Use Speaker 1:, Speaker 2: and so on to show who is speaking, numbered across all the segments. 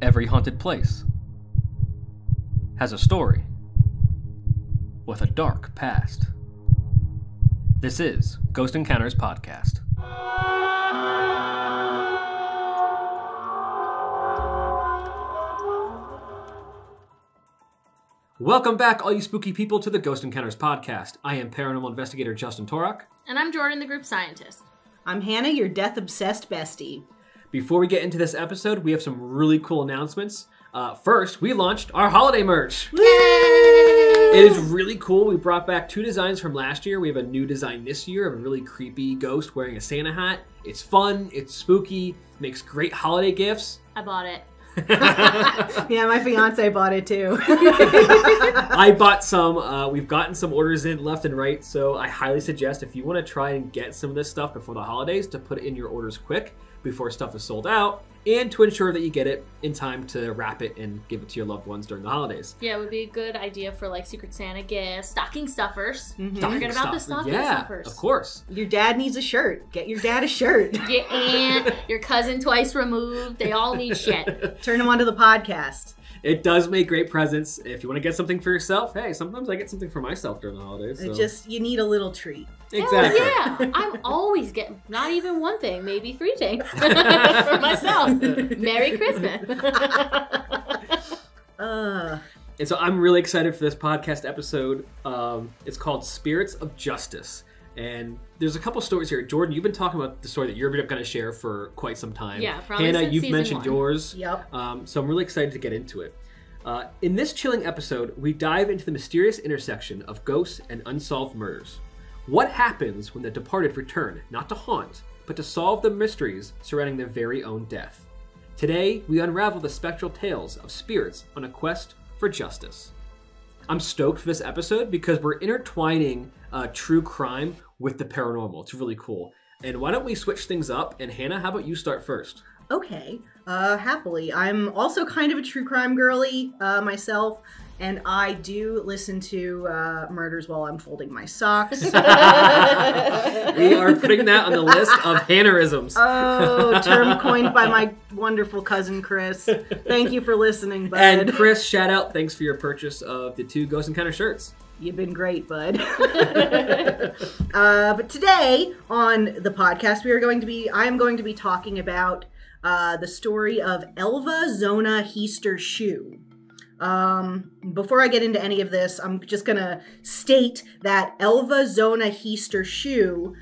Speaker 1: Every haunted place has a story with a dark past. This is Ghost Encounters Podcast. Welcome back, all you spooky people, to the Ghost Encounters Podcast. I am paranormal investigator Justin Torok.
Speaker 2: And I'm Jordan, the group scientist.
Speaker 3: I'm Hannah, your death-obsessed bestie.
Speaker 1: Before we get into this episode, we have some really cool announcements. First, we launched our holiday merch.
Speaker 3: Woo!
Speaker 1: It is really cool. We brought back 2 designs from last year. We have a new design this year of a really creepy ghost wearing a Santa hat. It's fun, it's spooky, makes great holiday gifts.
Speaker 2: I bought it.
Speaker 3: Yeah, my fiance bought it too.
Speaker 1: I bought some. We've gotten some orders in left and right, so I highly suggest if you want to try and get some of this stuff before the holidays to put in your orders quick before stuff is sold out, and to ensure that you get it in time to wrap it and give it to your loved ones during the holidays.
Speaker 2: Yeah, it would be a good idea for like Secret Santa gifts, stocking stuffers.
Speaker 3: Mm-hmm.
Speaker 2: Don't forget about the stocking stuffers.
Speaker 1: Of course.
Speaker 3: Your dad needs a shirt. Get your dad a shirt.
Speaker 2: Your aunt, your cousin twice removed, they all need shit.
Speaker 3: Turn them onto the podcast.
Speaker 1: It does make great presents. If you want to get something for yourself, hey, sometimes I get something for myself during the holidays. So.
Speaker 3: You need a little treat.
Speaker 1: Exactly.
Speaker 2: Hell yeah, I'm always getting, not even one thing, maybe 3 things for myself. Merry Christmas.
Speaker 1: And so I'm really excited for this podcast episode. It's called Spirits of Justice. And there's a couple stories here. Jordan, you've been talking about the story that you're going to share for quite some time.
Speaker 2: Yeah, probably
Speaker 1: Hannah,
Speaker 2: since
Speaker 1: you've
Speaker 2: season
Speaker 1: mentioned
Speaker 2: 1.
Speaker 1: yours.
Speaker 3: Yep.
Speaker 1: So I'm really excited to get into it. In this chilling episode, we dive into the mysterious intersection of ghosts and unsolved murders. What happens when the departed return, not to haunt, but to solve the mysteries surrounding their very own death? Today, we unravel the spectral tales of spirits on a quest for justice. I'm stoked for this episode because we're intertwining true crime with the paranormal. It's really cool. And why don't we switch things up? And Hannah, how about you start first?
Speaker 3: Okay, happily. I'm also kind of a true crime girly myself, and I do listen to murders while I'm folding my socks.
Speaker 1: We are putting that on the list of Hannah-isms.
Speaker 3: Oh, term coined by my wonderful cousin Chris. Thank you for listening, bud.
Speaker 1: And Chris, shout out, thanks for your purchase of the 2 Ghost Encounter shirts.
Speaker 3: You've been great, bud. But today on the podcast, I am going to be talking about the story of Elva Zona Heaster Shoe. Before I get into any of this, I'm just gonna state that Elva Zona Heaster Shoe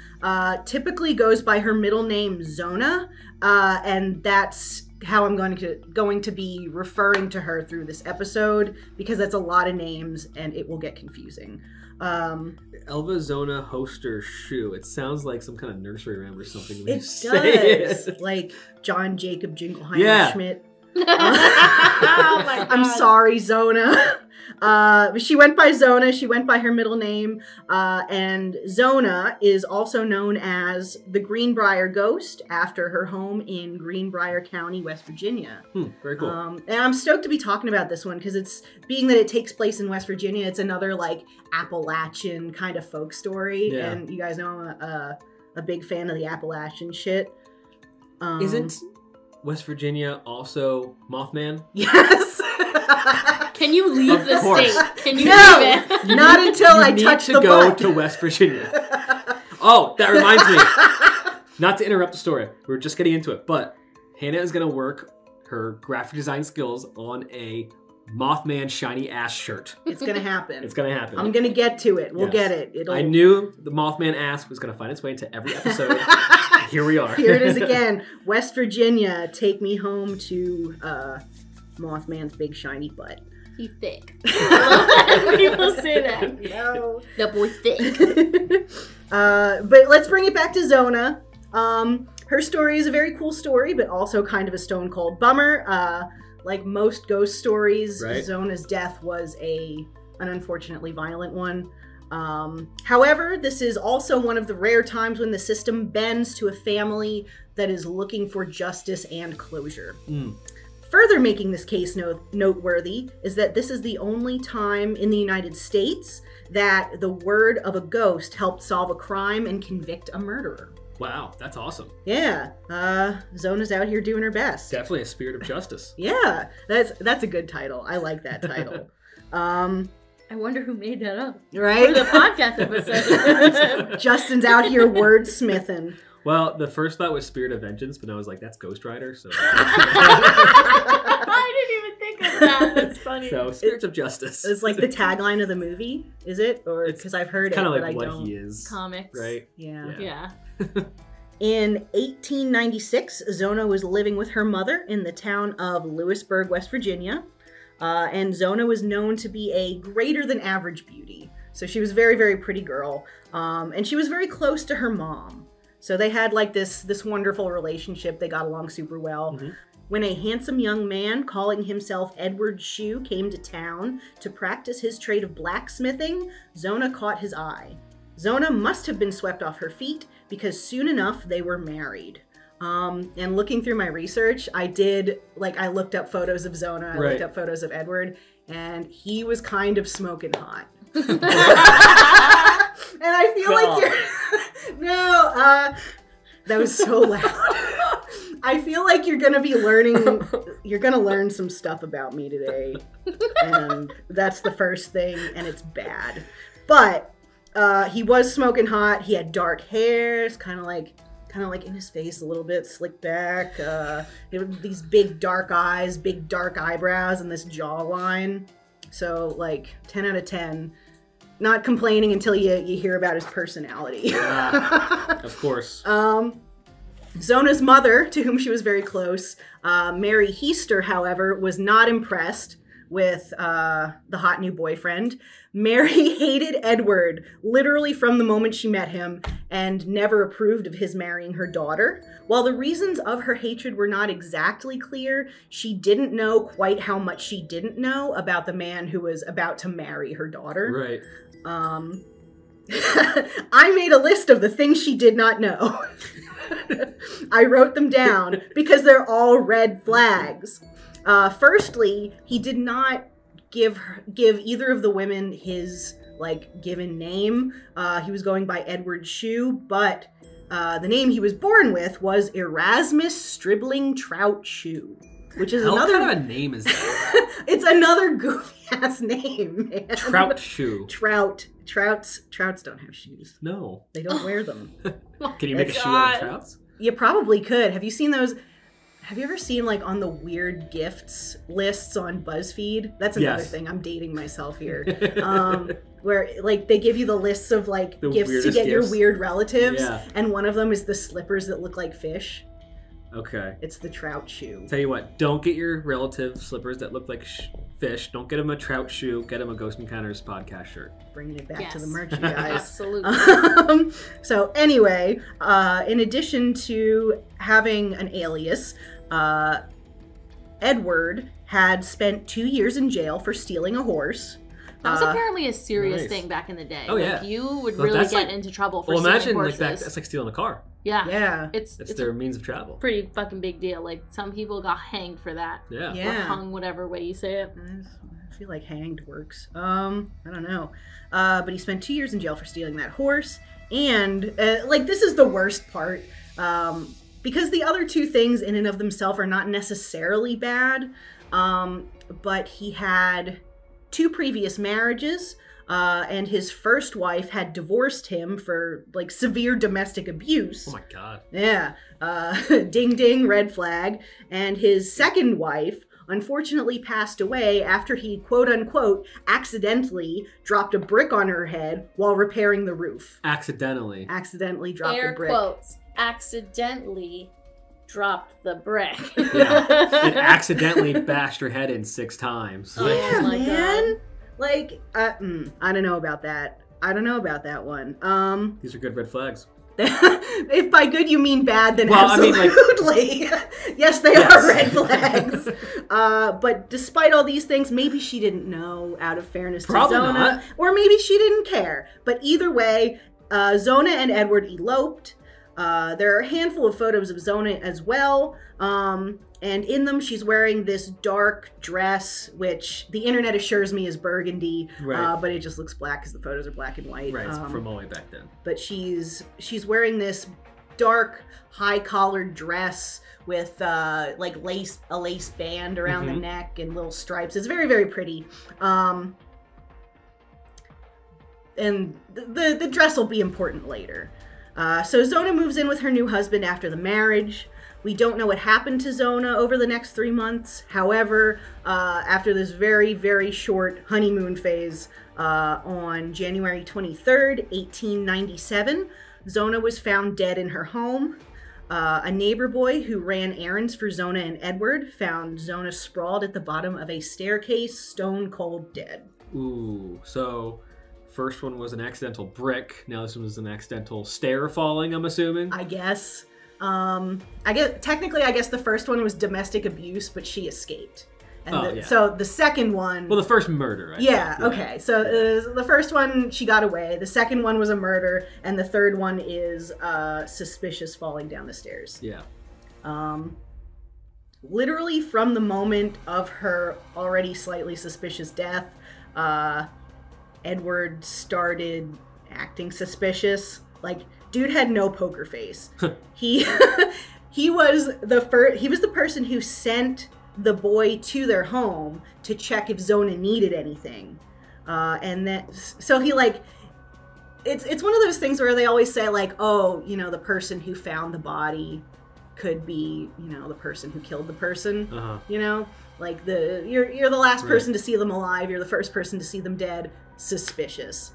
Speaker 3: typically goes by her middle name Zona, and that's how I'm going to be referring to her through this episode, because that's a lot of names and it will get confusing.
Speaker 1: Elva Zona Hoster Shoe. It sounds like some kind of nursery rhyme or something.
Speaker 3: It does. Like John Jacob Jingleheimer Schmidt.
Speaker 2: Oh my God.
Speaker 3: I'm sorry, Zona. She went by Zona. She went by her middle name. And Zona is also known as the Greenbrier Ghost after her home in Greenbrier County, West Virginia.
Speaker 1: Very cool.
Speaker 3: And I'm stoked to be talking about this one because it's, being that it takes place in West Virginia, it's another like Appalachian kind of folk story.
Speaker 1: Yeah.
Speaker 3: And you guys know I'm a big fan of the Appalachian shit.
Speaker 1: Isn't West Virginia also Mothman?
Speaker 3: Yes.
Speaker 2: Can you leave the
Speaker 1: course.
Speaker 2: state? Can you
Speaker 3: No,
Speaker 2: leave it?
Speaker 3: not until I touch the
Speaker 1: You need to go
Speaker 3: butt.
Speaker 1: to West Virginia. Oh, that reminds me. Not to interrupt the story. We're just getting into it. But Hannah is going to work her graphic design skills on a Mothman shiny ass shirt.
Speaker 3: It's gonna happen.
Speaker 1: It's going to happen.
Speaker 3: I'm gonna get to it. We'll
Speaker 1: Yes.
Speaker 3: get it.
Speaker 1: I knew the Mothman ass was going to find its way into every episode. Here we are.
Speaker 3: Here it is again. West Virginia, take me home to Mothman's big shiny butt.
Speaker 2: He's thick. I love when people say that.
Speaker 3: No.
Speaker 2: That boy's thick.
Speaker 3: But let's bring it back to Zona. Her story is a very cool story, but also kind of a stone cold bummer. Like most ghost stories,
Speaker 1: Right.
Speaker 3: Zona's death was an unfortunately violent one. However, this is also one of the rare times when the system bends to a family that is looking for justice and closure. Further making this case noteworthy is that this is the only time in the United States that the word of a ghost helped solve a crime and convict a murderer.
Speaker 1: Wow, that's awesome.
Speaker 3: Yeah, Zona's out here doing her best.
Speaker 1: Definitely a spirit of justice.
Speaker 3: Yeah, that's a good title. I like that title.
Speaker 2: I wonder who made that up.
Speaker 3: Right?
Speaker 2: For the podcast episode.
Speaker 3: Justin's out here wordsmithing.
Speaker 1: Well, the first thought was Spirit of Vengeance, but I was like, that's Ghost Rider, so...
Speaker 2: I didn't even think of that. That's funny.
Speaker 1: So, Spirits of Justice.
Speaker 3: It's like the tagline of the movie, is it? Or because I've heard it,
Speaker 1: kind of
Speaker 3: but
Speaker 1: like
Speaker 3: I
Speaker 1: what
Speaker 3: don't.
Speaker 1: he is.
Speaker 2: Comics.
Speaker 1: Right?
Speaker 2: Yeah.
Speaker 3: In 1896, Zona was living with her mother in the town of Lewisburg, West Virginia. And Zona was known to be a greater than average beauty. So she was a very, very pretty girl. And she was very close to her mom. So they had like this wonderful relationship. They got along super well. Mm-hmm. When a handsome young man calling himself Edward Shue came to town to practice his trade of blacksmithing, Zona caught his eye. Zona must have been swept off her feet because soon enough they were married. And looking through my research, I looked up photos of Zona, I looked up photos of Edward, and he was kind of smoking hot. And I feel like that was so loud. I feel like you're gonna learn some stuff about me today. And that's the first thing, and it's bad. But he was smoking hot. He had dark hair. It's kind of like in his face a little bit, slicked back. These big dark eyes, big dark eyebrows, and this jawline. So like 10 out of 10. Not complaining until you hear about his personality.
Speaker 1: Yeah, of course.
Speaker 3: Zona's mother, to whom she was very close, Mary Heister, however, was not impressed with the hot new boyfriend. Mary hated Edward literally from the moment she met him and never approved of his marrying her daughter. While the reasons of her hatred were not exactly clear, she didn't know quite how much she didn't know about the man who was about to marry her daughter.
Speaker 1: Right.
Speaker 3: I made a list of the things she did not know. I wrote them down because they're all red flags. Firstly, he did not give either of the women his given name. He was going by Edward Shue, but the name he was born with was Erasmus Stribling Trout Shue, which is
Speaker 1: What kind of a name is that?
Speaker 3: It's another goofy ass name, man.
Speaker 1: Trout Shue.
Speaker 3: Trouts don't have shoes.
Speaker 1: No,
Speaker 3: they don't wear them.
Speaker 1: Can you make a shoe out of trouts?
Speaker 3: You probably could. Have you seen those? Have you ever seen on the weird gifts lists on BuzzFeed? That's another thing. I'm dating myself here. Where they give you the lists of gifts to get your weird relatives, and one of them is the slippers that look like fish.
Speaker 1: Okay.
Speaker 3: It's the trout shoe.
Speaker 1: Tell you what, don't get your relative slippers that look like fish. Don't get them a trout shoe. Get them a Ghost Encounters podcast shirt.
Speaker 3: Bringing it back to the merch, you guys.
Speaker 2: Absolutely.
Speaker 3: So anyway, in addition to having an alias, Edward had spent 2 years in jail for stealing a horse.
Speaker 2: That was apparently a serious thing back in the day.
Speaker 1: Oh, yeah.
Speaker 2: You would really get into trouble for stealing
Speaker 1: imagine
Speaker 2: horses.
Speaker 1: that's like stealing a car.
Speaker 2: Yeah.
Speaker 3: Yeah.
Speaker 2: It's
Speaker 1: their means of travel.
Speaker 2: Pretty fucking big deal. Some people got hanged for that.
Speaker 1: Yeah.
Speaker 2: Or hung, whatever way you say it.
Speaker 3: I feel like hanged works. I don't know. But he spent 2 years in jail for stealing that horse. And, this is the worst part. Because the other two things in and of themselves are not necessarily bad. But he had 2 previous marriages. And his first wife had divorced him for severe domestic abuse.
Speaker 1: Oh my god.
Speaker 3: Yeah. Ding ding, red flag. And his second wife unfortunately passed away after he quote unquote accidentally dropped a brick on her head while repairing the roof.
Speaker 1: Accidentally
Speaker 3: dropped a brick.
Speaker 2: Air quotes. Accidentally dropped the brick.
Speaker 1: Yeah. It accidentally bashed her head in 6 times.
Speaker 3: Yeah,
Speaker 2: my
Speaker 3: man.
Speaker 2: God.
Speaker 3: I don't know about that. I don't know about that one.
Speaker 1: These are good red flags.
Speaker 3: If by good you mean bad, then absolutely. Yes, they are red flags. But despite all these things, maybe she didn't know out of fairness to Zona.
Speaker 1: Not.
Speaker 3: Or maybe she didn't care. But either way, Zona and Edward eloped. There are a handful of photos of Zona as well. And in them, she's wearing this dark dress, which the internet assures me is burgundy, but it just looks black because the photos are black and white.
Speaker 1: Right, it's from all the way back then.
Speaker 3: But she's wearing this dark, high-collared dress with like a lace band around the neck and little stripes. It's very, very pretty. And the dress will be important later. So Zona moves in with her new husband after the marriage. We don't know what happened to Zona over the next 3 months. However, after this very, very short honeymoon phase, on January 23rd, 1897, Zona was found dead in her home. A neighbor boy who ran errands for Zona and Edward found Zona sprawled at the bottom of a staircase, stone cold dead.
Speaker 1: Ooh, so first one was an accidental brick. Now this one was an accidental stair falling, I'm assuming?
Speaker 3: I guess. I guess the first one was domestic abuse, but she escaped. And so the second one...
Speaker 1: Well, the first murder, right?
Speaker 3: Yeah, okay. So the first one, she got away. The second one was a murder. And the third one is suspicious falling down the stairs.
Speaker 1: Yeah.
Speaker 3: Literally from the moment of her already slightly suspicious death, Edward started acting suspicious. Like, dude had no poker face. He was the person who sent the boy to their home to check if Zona needed anything. And then, so he like, it's one of those things where they always say like, oh, you know, the person who found the body could be, you know, the person who killed the person, you know, like you're the last person to see them alive. You're the first person to see them dead. Suspicious.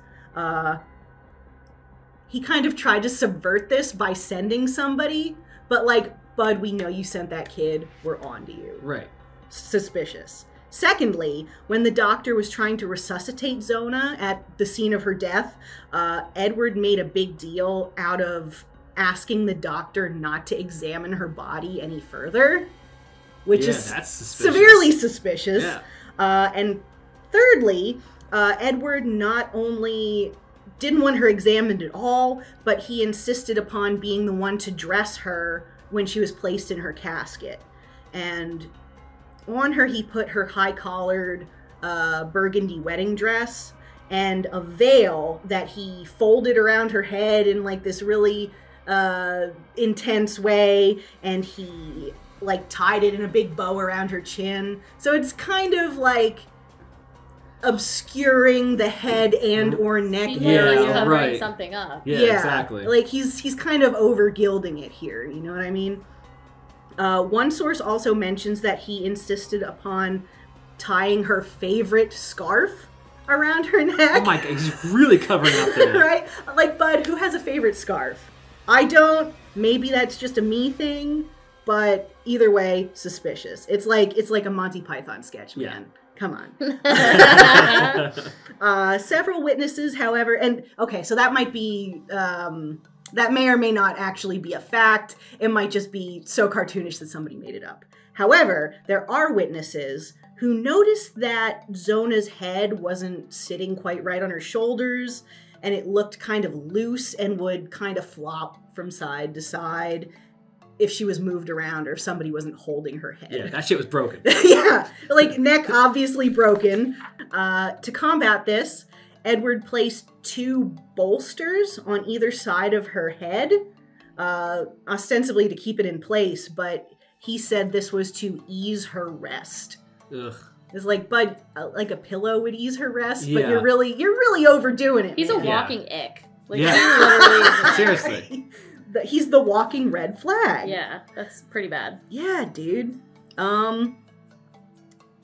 Speaker 3: He kind of tried to subvert this by sending somebody, but like, Bud, we know you sent that kid. We're on to you.
Speaker 1: Right.
Speaker 3: Suspicious. Secondly, when the doctor was trying to resuscitate Zona at the scene of her death, Edward made a big deal out of asking the doctor not to examine her body any further, which is
Speaker 1: that's suspicious.
Speaker 3: Severely suspicious.
Speaker 1: Yeah.
Speaker 3: And thirdly, Edward not only didn't want her examined at all, but he insisted upon being the one to dress her when she was placed in her casket. And on her, he put her high-collared burgundy wedding dress and a veil that he folded around her head in like this really intense way, and he like tied it in a big bow around her chin. So it's kind of like obscuring the head and or neck area.
Speaker 2: Covering something up.
Speaker 1: Yeah, exactly.
Speaker 3: Like he's kind of over gilding it here, you know what I mean? One source also mentions that he insisted upon tying her favorite scarf around her neck.
Speaker 1: Oh my god, he's really covering up there.
Speaker 3: Right? Like, Bud, who has a favorite scarf? I don't. Maybe that's just a me thing, but either way, suspicious. It's like a Monty Python sketch, man. Yeah. Come on. Several witnesses, however, and okay, so that might be, that may or may not actually be a fact. It might just be so cartoonish that somebody made it up. However, there are witnesses who noticed that Zona's head wasn't sitting quite right on her shoulders, and it looked kind of loose and would kind of flop from side to side if she was moved around or if somebody wasn't holding her head.
Speaker 1: Yeah, that shit was broken.
Speaker 3: Yeah, like neck obviously broken. To combat this, Edward placed 2 bolsters on either side of her head, ostensibly to keep it in place, but he said this was to ease her rest. Ugh. It's like, Bud, like a pillow would ease her rest, but you're really overdoing it.
Speaker 2: He's
Speaker 3: man.
Speaker 2: a walking ick. Like,
Speaker 1: yeah.
Speaker 2: he literally is.
Speaker 1: Seriously.
Speaker 3: He's the walking red flag.
Speaker 2: Yeah, that's pretty bad.
Speaker 3: Yeah, dude.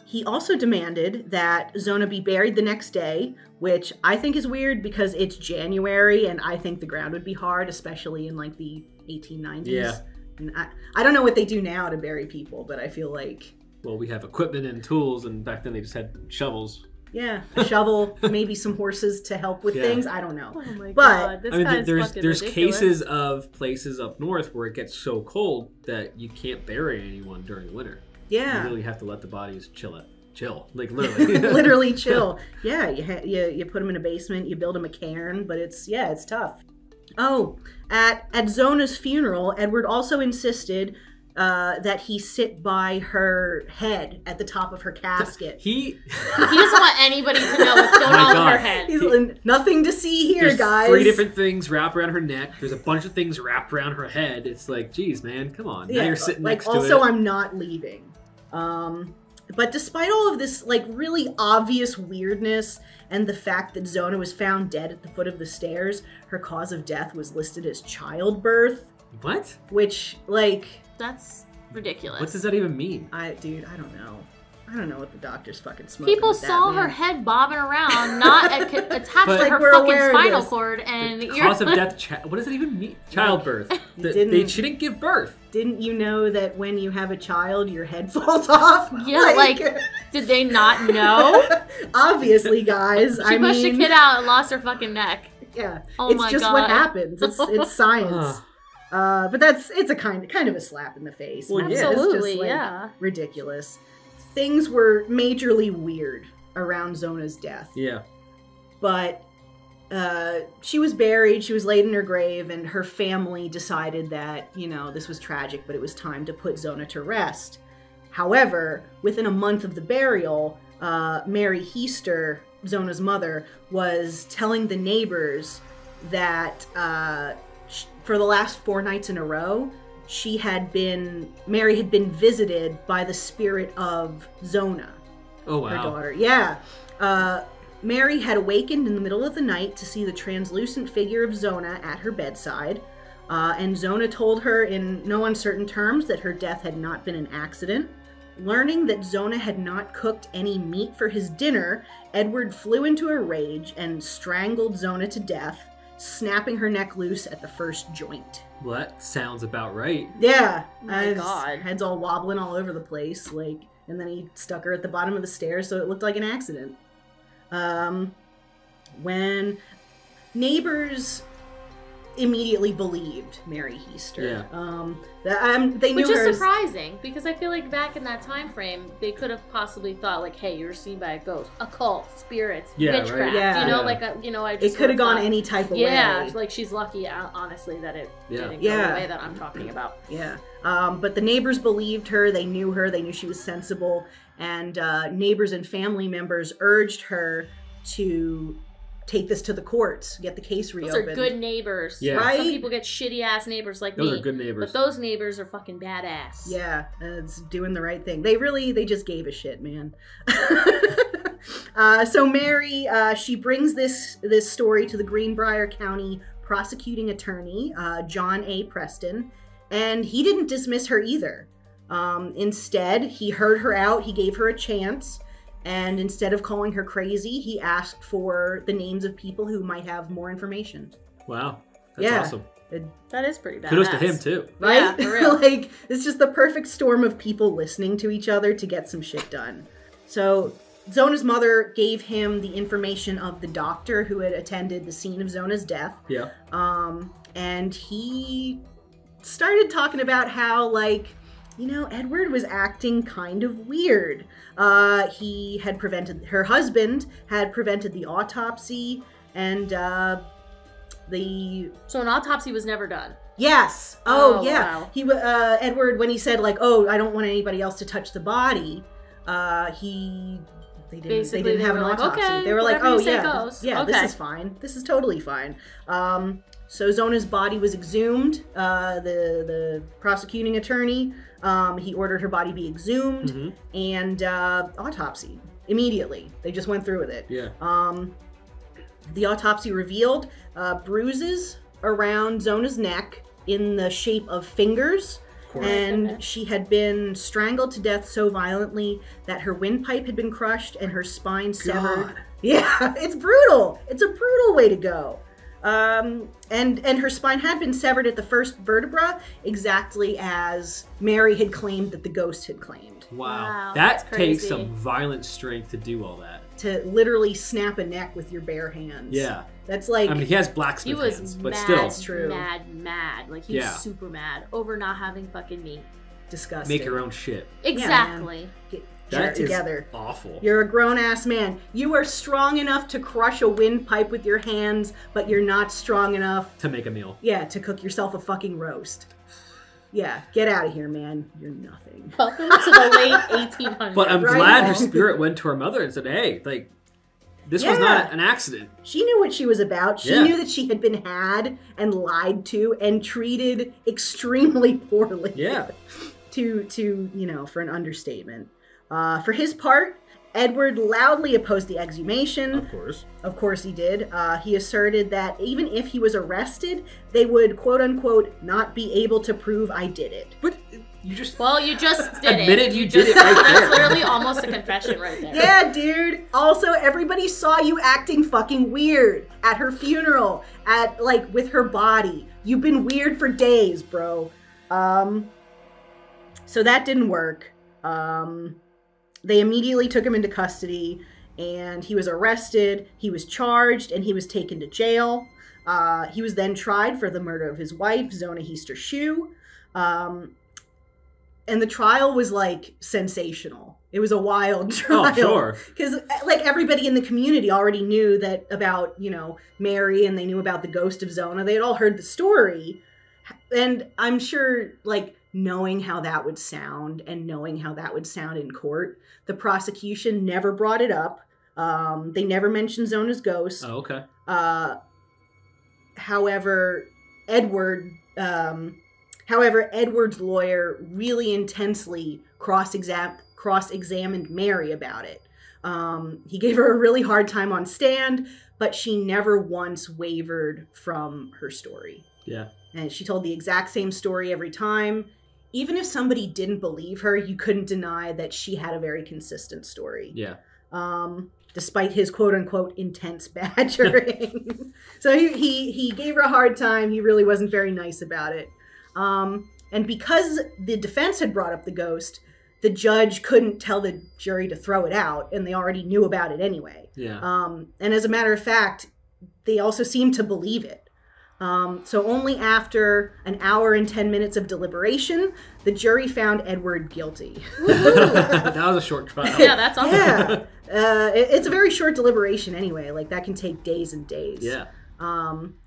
Speaker 3: He also demanded that Zona be buried the next day, which I think is weird because it's January and I think the ground would be hard, especially in like the 1890s.
Speaker 1: Yeah.
Speaker 3: And I don't know what they do now to bury people, but I feel like...
Speaker 1: Well, we have equipment and tools, and back then they just had shovels.
Speaker 3: Yeah, a shovel, maybe some horses to help with things. I don't know.
Speaker 2: Oh my
Speaker 3: god,
Speaker 2: this
Speaker 1: there's
Speaker 2: ridiculous.
Speaker 1: cases of places up north where it gets so cold that you can't bury anyone during winter.
Speaker 3: Yeah,
Speaker 1: you really have to let the bodies chill, like literally,
Speaker 3: literally chill. Yeah, you put them in a basement, you build them a cairn, but it's tough. Oh, at Zona's funeral, Edward also insisted that he sit by her head at the top of her casket.
Speaker 1: He
Speaker 2: doesn't want anybody to know what's going on with her head.
Speaker 3: He's like, nothing to see here, guys.
Speaker 1: 3 different things wrapped around her neck. There's a bunch of things wrapped around her head. It's like, geez, man, come on. Now you're sitting next to it.
Speaker 3: Also, I'm not leaving. But despite all of this, like, really obvious weirdness and the fact that Zona was found dead at the foot of the stairs, her cause of death was listed as childbirth.
Speaker 1: What?
Speaker 3: Which, like...
Speaker 2: That's ridiculous.
Speaker 1: What does that even mean?
Speaker 3: Dude, I don't know. I don't know what the doctor's fucking smoking.
Speaker 2: People saw her head bobbing around, not attached to her fucking spinal cord, and
Speaker 1: cause of death. What does that even mean? Childbirth. She didn't give birth.
Speaker 3: Didn't you know that when you have a child, your head falls off?
Speaker 2: Yeah, like did they not know?
Speaker 3: Obviously, guys.
Speaker 2: She pushed a kid out and lost her fucking neck.
Speaker 3: Yeah,
Speaker 2: oh
Speaker 3: it's
Speaker 2: my
Speaker 3: just
Speaker 2: God.
Speaker 3: what happens. It's science. But it's a kind of a slap in the face.
Speaker 1: Well,
Speaker 2: absolutely,
Speaker 3: it's just, ridiculous. Things were majorly weird around Zona's death.
Speaker 1: Yeah.
Speaker 3: But she was buried, she was laid in her grave, and her family decided that, this was tragic, but it was time to put Zona to rest. However, within a month of the burial, Mary Heister, Zona's mother, was telling the neighbors that for the last 4 nights in a row, Mary had been visited by the spirit of Zona.
Speaker 1: Oh, wow.
Speaker 3: Her daughter. Yeah. Mary had awakened in the middle of the night to see the translucent figure of Zona at her bedside. And Zona told her in no uncertain terms that her death had not been an accident. Learning that Zona had not cooked any meat for his dinner, Edward flew into a rage and strangled Zona to death, snapping her neck loose at the first joint.
Speaker 1: Well, that sounds about right.
Speaker 3: Yeah.
Speaker 2: Oh my God.
Speaker 3: Head's all wobbling all over the place, and then he stuck her at the bottom of the stairs so it looked like an accident. When neighbors immediately believed Mary Heister.
Speaker 1: Yeah.
Speaker 3: They knew
Speaker 2: Which is
Speaker 3: her
Speaker 2: surprising, because I feel like back in that time frame, they could have possibly thought, like, hey, you're seen by a ghost, occult, spirits, witchcraft.
Speaker 3: Right. Yeah.
Speaker 2: I just
Speaker 3: it could have gone any type of way.
Speaker 2: Yeah, like she's lucky, honestly, that it didn't go the way that I'm talking about.
Speaker 3: Yeah. But the neighbors believed her. They knew she was sensible. And neighbors and family members urged her to take this to the courts, get the case reopened.
Speaker 2: Those are good neighbors.
Speaker 1: Yeah.
Speaker 3: Right?
Speaker 2: Some people get shitty ass neighbors like me.
Speaker 1: Those are good neighbors.
Speaker 2: But those neighbors are fucking badass.
Speaker 3: Yeah, it's doing the right thing. They just gave a shit, man. So Mary, she brings this story to the Greenbrier County prosecuting attorney, John A. Preston, and he didn't dismiss her either. Instead, he heard her out, he gave her a chance, and instead of calling her crazy, he asked for the names of people who might have more information.
Speaker 1: Wow. That's awesome.
Speaker 2: That is pretty badass.
Speaker 1: Kudos to him, too.
Speaker 3: Right?
Speaker 2: Yeah, for real.
Speaker 3: It's just the perfect storm of people listening to each other to get some shit done. So, Zona's mother gave him the information of the doctor who had attended the scene of Zona's death. Yeah. And he started talking about how, Edward was acting kind of weird. Her husband had prevented the autopsy, and
Speaker 2: So an autopsy was never done?
Speaker 3: Yes. Oh yeah. Wow. Edward, when he said, I don't want anybody else to touch the body, they didn't have an autopsy.
Speaker 2: Okay,
Speaker 3: they were like, oh yeah,
Speaker 2: okay.
Speaker 3: This is fine. This is totally fine. So Zona's body was exhumed. The prosecuting attorney, he ordered her body be exhumed and autopsy immediately. They just went through with it.
Speaker 1: Yeah.
Speaker 3: The autopsy revealed bruises around Zona's neck in the shape of fingers. And she had been strangled to death so violently that her windpipe had been crushed and her spine severed. Yeah, it's brutal. It's a brutal way to go. And her spine had been severed at the first vertebra, exactly as Mary had claimed that the ghost had claimed.
Speaker 1: Wow. That takes some violent strength to do all that.
Speaker 3: To literally snap a neck with your bare hands.
Speaker 1: Yeah.
Speaker 3: That's like...
Speaker 1: I mean, he has blacksmith hands, but still.
Speaker 3: That's true.
Speaker 2: Mad. Like, he's super mad over not having fucking meat.
Speaker 3: Disgusting.
Speaker 1: Make your own shit.
Speaker 2: Exactly.
Speaker 3: Get together.
Speaker 1: Is awful.
Speaker 3: You're a grown-ass man. You are strong enough to crush a windpipe with your hands, but you're not strong enough...
Speaker 1: to make a meal.
Speaker 3: Yeah, to cook yourself a fucking roast. Yeah, get out of here, man. You're nothing.
Speaker 2: Welcome to the late 1800s.
Speaker 1: But I'm
Speaker 3: Right.
Speaker 1: glad her spirit went to her mother and said, hey, like, this was
Speaker 3: Yeah.
Speaker 1: not an accident.
Speaker 3: She knew what she was about. She
Speaker 1: Yeah.
Speaker 3: knew that she had been had and lied to and treated extremely poorly.
Speaker 1: Yeah.
Speaker 3: For an understatement. For his part, Edward loudly opposed the exhumation.
Speaker 1: Of course.
Speaker 3: Of course he did. He asserted that even if he was arrested, they would, quote unquote, not be able to prove I did it.
Speaker 1: But you just...
Speaker 2: Well, you just did
Speaker 1: Admitted
Speaker 2: it.
Speaker 1: you did it right
Speaker 2: That's
Speaker 1: there.
Speaker 2: literally almost a confession right there.
Speaker 3: Yeah, dude. Also, everybody saw you acting fucking weird at her funeral, with her body. You've been weird for days, bro. So that didn't work. They immediately took him into custody, and he was arrested, he was charged, and he was taken to jail. He was then tried for the murder of his wife, Zona Heaster-Shue. And the trial was, sensational. It was a wild trial.
Speaker 1: Oh, sure.
Speaker 3: Because, everybody in the community already knew about, Mary, and they knew about the ghost of Zona. They had all heard the story. And I'm sure, knowing how that would sound and knowing how that would sound in court, the prosecution never brought it up. They never mentioned Zona's ghost.
Speaker 1: Oh, okay.
Speaker 3: However, Edward's lawyer really intensely cross-examined Mary about it. He gave her a really hard time on stand, but she never once wavered from her story.
Speaker 1: Yeah.
Speaker 3: And she told the exact same story every time. Even if somebody didn't believe her, you couldn't deny that she had a very consistent story.
Speaker 1: Yeah.
Speaker 3: Despite his quote-unquote intense badgering. So he gave her a hard time. He really wasn't very nice about it. And because the defense had brought up the ghost, the judge couldn't tell the jury to throw it out, and they already knew about it anyway.
Speaker 1: Yeah.
Speaker 3: And as a matter of fact, they also seemed to believe it. So only after an hour and 10 minutes of deliberation, the jury found Edward guilty.
Speaker 1: That was a short trial.
Speaker 2: Yeah, that's awesome.
Speaker 3: Yeah. It's a very short deliberation anyway. That can take days and days.
Speaker 1: Yeah.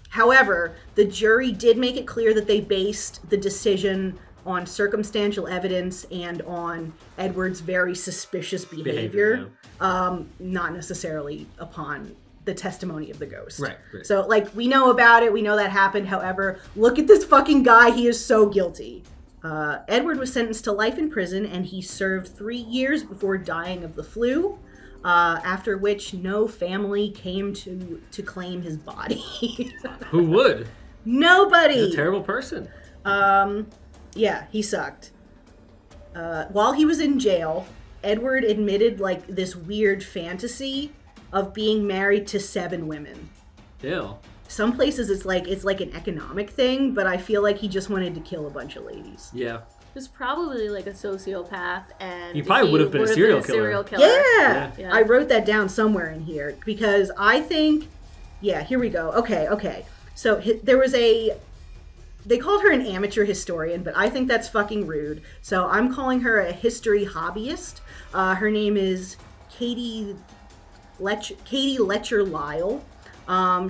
Speaker 3: However, the jury did make it clear that they based the decision on circumstantial evidence and on Edward's very suspicious behavior. Not necessarily upon the testimony of the ghost.
Speaker 1: Right.
Speaker 3: So, we know about it. We know that happened. However, look at this fucking guy. He is so guilty. Edward was sentenced to life in prison, and he served 3 years before dying of the flu, after which no family came to claim his body.
Speaker 1: Who would?
Speaker 3: Nobody.
Speaker 1: He's a terrible person.
Speaker 3: Yeah, he sucked. While he was in jail, Edward admitted, this weird fantasy of being married to 7 women.
Speaker 1: Ew.
Speaker 3: Some places it's like an economic thing, but I feel like he just wanted to kill a bunch of ladies.
Speaker 1: Yeah.
Speaker 2: He was probably a sociopath, and
Speaker 1: He probably would have been a serial killer.
Speaker 3: Yeah.
Speaker 2: Yeah.
Speaker 3: I wrote that down somewhere in here because I think, here we go. Okay. So there was they called her an amateur historian, but I think that's fucking rude. So I'm calling her a history hobbyist. Her name is Katie Letcher Lyle.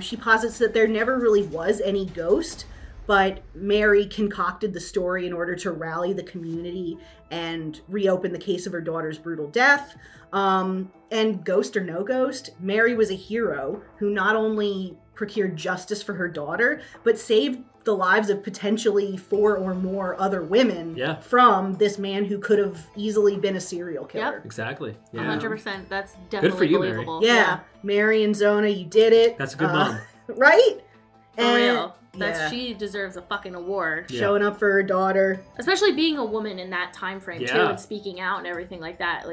Speaker 3: She posits that there never really was any ghost, but Mary concocted the story in order to rally the community and reopen the case of her daughter's brutal death. And ghost or no ghost, Mary was a hero who not only procured justice for her daughter, but saved the lives of potentially 4 or more other women from this man who could have easily been a serial killer.
Speaker 2: Yep.
Speaker 1: Exactly. Yeah.
Speaker 2: 100%. That's definitely
Speaker 1: Good for you,
Speaker 2: believable.
Speaker 1: Mary.
Speaker 3: Yeah. Mary and Zona, you did it.
Speaker 1: That's a good mom.
Speaker 3: Right?
Speaker 2: For real. She deserves a fucking award.
Speaker 1: Yeah.
Speaker 3: Showing up for her daughter.
Speaker 2: Especially being a woman in that time frame too,
Speaker 1: Yeah.
Speaker 2: and speaking out and everything like that.